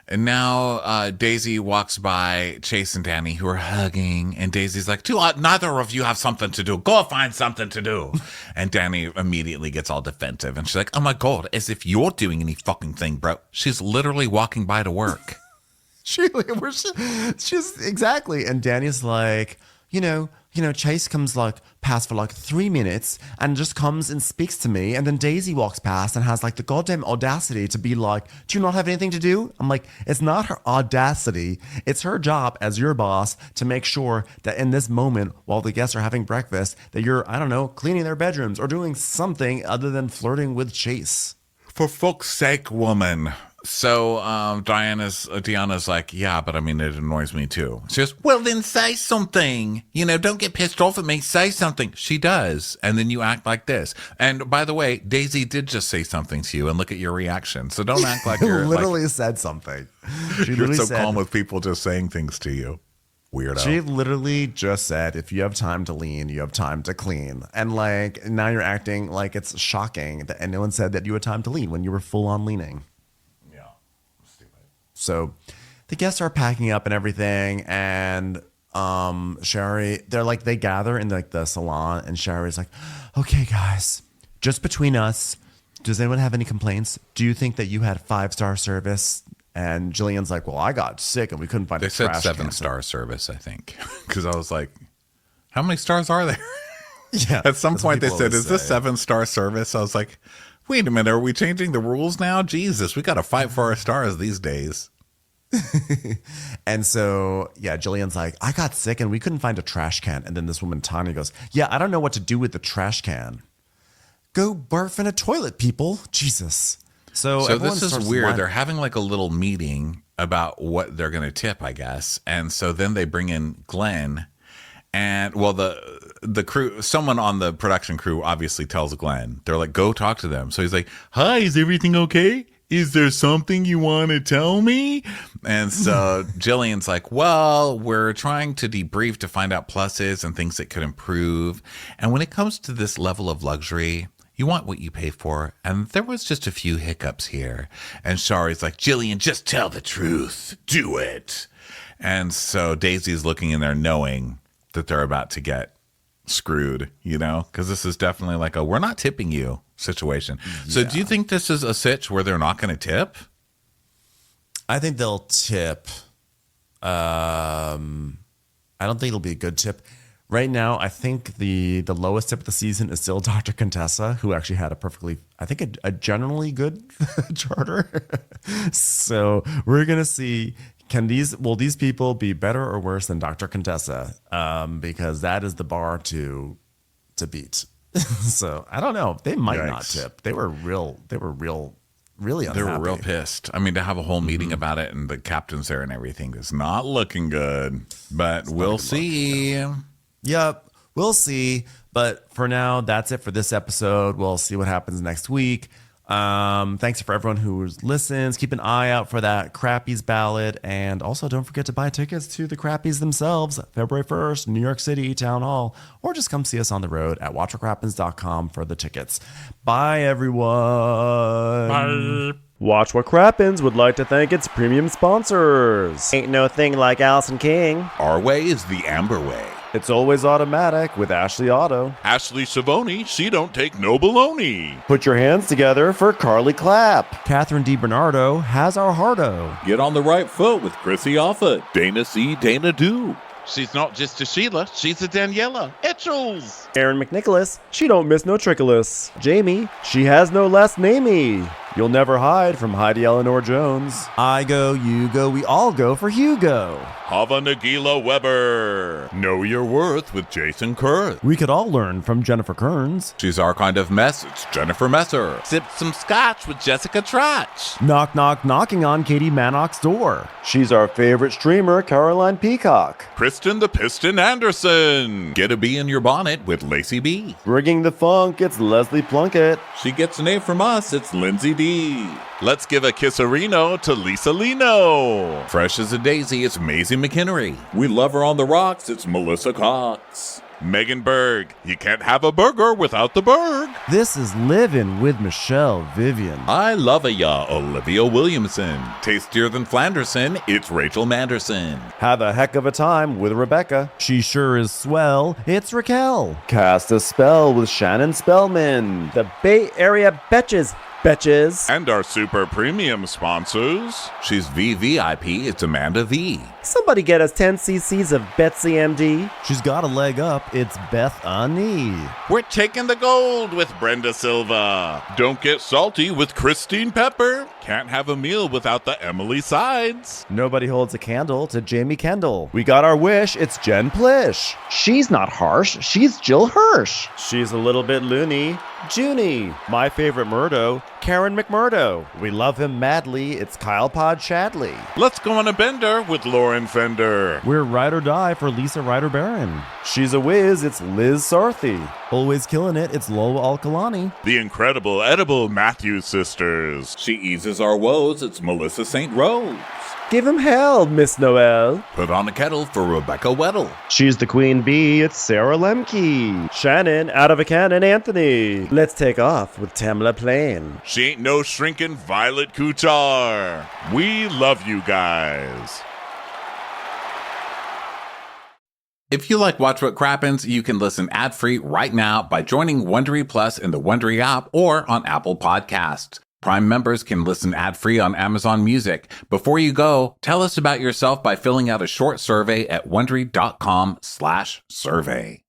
Speaker 2: And now Daisy walks by Chase and Danny, who are hugging. And Daisy's like, neither of you have something to do. Go find something to do. And Danny immediately gets all defensive. And she's like, oh, my God, as if you're doing any fucking thing, bro. She's literally walking by to work.
Speaker 1: She's exactly. And Danny's like, Chase comes like past for like 3 minutes and just comes and speaks to me. And then Daisy walks past and has like the goddamn audacity to be like, do you not have anything to do? I'm like, it's not her audacity. It's her job as your boss to make sure that in this moment, while the guests are having breakfast, that you're, I don't know, cleaning their bedrooms or doing something other than flirting with Chase.
Speaker 2: For fuck's sake, woman. So Deanna's like, yeah, but I mean, it annoys me too. She goes, well, then say something. Don't get pissed off at me. Say something. She does. And then you act like this. And by the way, Daisy did just say something to you and look at your reaction. So don't act like you're
Speaker 1: literally said something.
Speaker 2: You're so calm with people just saying things to you. Weirdo.
Speaker 1: She literally just said, if you have time to lean, you have time to clean. And like, now you're acting like it's shocking that anyone said that you had time to lean when you were full on leaning. So the guests are packing up and everything, and Sherry, they gather in like the salon, and Sherry's like, okay, guys, just between us, does anyone have any complaints? Do you think that you had 5-star service? And Jillian's like, well, I got sick and we couldn't find a trash can.
Speaker 2: They said 7-star service, I think, because I was like, how many stars are there?
Speaker 1: Yeah.
Speaker 2: At some point they said, is this 7-star service? I was like, wait a minute, are we changing the rules now? Jesus, we got to fight for our stars these days.
Speaker 1: And so, yeah, Jillian's like, I got sick and we couldn't find a trash can. And then this woman, Tanya, goes, yeah, I don't know what to do with the trash can. Go barf in a toilet, people. Jesus. So
Speaker 2: this is weird. They're having like a little meeting about what they're going to tip, I guess. And so then they bring in Glenn. And, well, the crew, someone on the production crew obviously tells Glenn. They're like, go talk to them. So he's like, hi, is everything okay? Is there something you want to tell me? And so Jillian's like, well, we're trying to debrief to find out pluses and things that could improve. And when it comes to this level of luxury, you want what you pay for. And there was just a few hiccups here. And Shari's like, Jillian, just tell the truth. Do it. And so Daisy's looking in there knowing that they're about to get screwed, because this is definitely like a we're not tipping you situation. So do you think this is a sitch where they're not going to tip?
Speaker 1: I think they'll tip. I don't think it'll be a good tip. Right now, I think the lowest tip of the season is still Dr. Contessa, who actually had a generally good charter. So we're going to see, will these people be better or worse than Dr. Contessa? Because that is the bar to beat. So I don't know. They might not tip. They were really unhappy.
Speaker 2: They were real pissed. I mean, to have a whole meeting about it and the captain's there and everything is not looking good. But we'll see.
Speaker 1: Yep, we'll see. But for now, that's it for this episode. We'll see what happens next week. Thanks for everyone who listens. Keep an eye out for that Crappies ballad. And also don't forget to buy tickets to the Crappies themselves, February 1st, New York City Town Hall. Or just come see us on the road at watchwhatcrappens.com for the tickets. Bye, everyone.
Speaker 3: Bye. Watch What Crappens would like to thank its premium sponsors. Ain't no thing like Allison King.
Speaker 2: Our way is the Amber way.
Speaker 3: It's always automatic with Ashley Auto.
Speaker 7: Ashley Savoni, she don't take no baloney.
Speaker 3: Put your hands together for Carly Clapp.
Speaker 1: Catherine DiBernardo has our hardo.
Speaker 7: Get on the right foot with Chrissy Offutt. Dana C. Dana Do.
Speaker 5: She's not just a Sheila, she's a Daniela. Etchels.
Speaker 3: Aaron McNicholas, she don't miss no trickolas. Jamie, she has no last namey. You'll never hide from Heidi Eleanor Jones.
Speaker 1: I go, you go, we all go for Hugo.
Speaker 7: Hava Nagila Weber. Know Your Worth with Jason Kurth.
Speaker 1: We could all learn from Jennifer Kearns.
Speaker 2: She's our kind of mess. It's Jennifer Messer.
Speaker 5: Sip some scotch with Jessica Trotch.
Speaker 1: Knock, knock, knocking on Katie Mannock's door.
Speaker 3: She's our favorite streamer, Caroline Peacock.
Speaker 7: Kristen the Piston Anderson.
Speaker 2: Get a bee in your bonnet with Lacey B.
Speaker 3: Bringing the funk, it's Leslie Plunkett.
Speaker 7: She gets an A from us, it's Lindsay D. Let's give a kisserino to Lisa Lino.
Speaker 2: Fresh as a daisy, it's Maisie McHenry.
Speaker 7: We love her on the rocks, it's Melissa Cox. Megan Berg. You can't have a burger without the Berg.
Speaker 1: This is Living with Michelle Vivian.
Speaker 7: I love a ya, Olivia Williamson. Tastier than Flanderson, it's Rachel Manderson.
Speaker 3: Have a heck of a time with Rebecca.
Speaker 1: She sure is swell. It's Raquel.
Speaker 3: Cast a spell with Shannon Spellman. The Bay Area Betches. Betches.
Speaker 7: And our super premium sponsors.
Speaker 2: She's VVIP, it's Amanda V.
Speaker 3: Somebody get us 10 cc's of Betsy MD.
Speaker 1: She's got a leg up. It's Beth Ani.
Speaker 7: We're taking the gold with Brenda Silva. Don't get salty with Christine Pepper. Can't have a meal without the Emily Sides.
Speaker 3: Nobody holds a candle to Jamie Kendall. We got our wish. It's Jen Plish.
Speaker 8: She's not harsh. She's Jill Hirsch.
Speaker 3: She's a little bit loony. Junie. My favorite Murdo, Karen McMurdo. We love him madly. It's Kyle Pod Shadley.
Speaker 7: Let's go on a bender with Lauren Fender.
Speaker 1: We're ride or die for Lisa Ryder Barron.
Speaker 3: She's a whiz. It's Liz Sarthy.
Speaker 1: Always killing it. It's Lola Alkalani.
Speaker 7: The incredible edible Matthews sisters.
Speaker 2: She eases our woes, it's Melissa St. Rose.
Speaker 3: Give him hell, Miss Noel.
Speaker 2: Put on a kettle for Rebecca Weddle.
Speaker 3: She's the queen bee. It's Sarah Lemke. Shannon, out of a cannon, Anthony. Let's take off with Tamla Plain.
Speaker 7: She ain't no shrinking Violet Kuchar. We love you guys.
Speaker 2: If you like Watch What Crappens, you can listen ad-free right now by joining Wondery Plus in the Wondery app or on Apple Podcasts. Prime members can listen ad-free on Amazon Music. Before you go, tell us about yourself by filling out a short survey at Wondery.com/survey.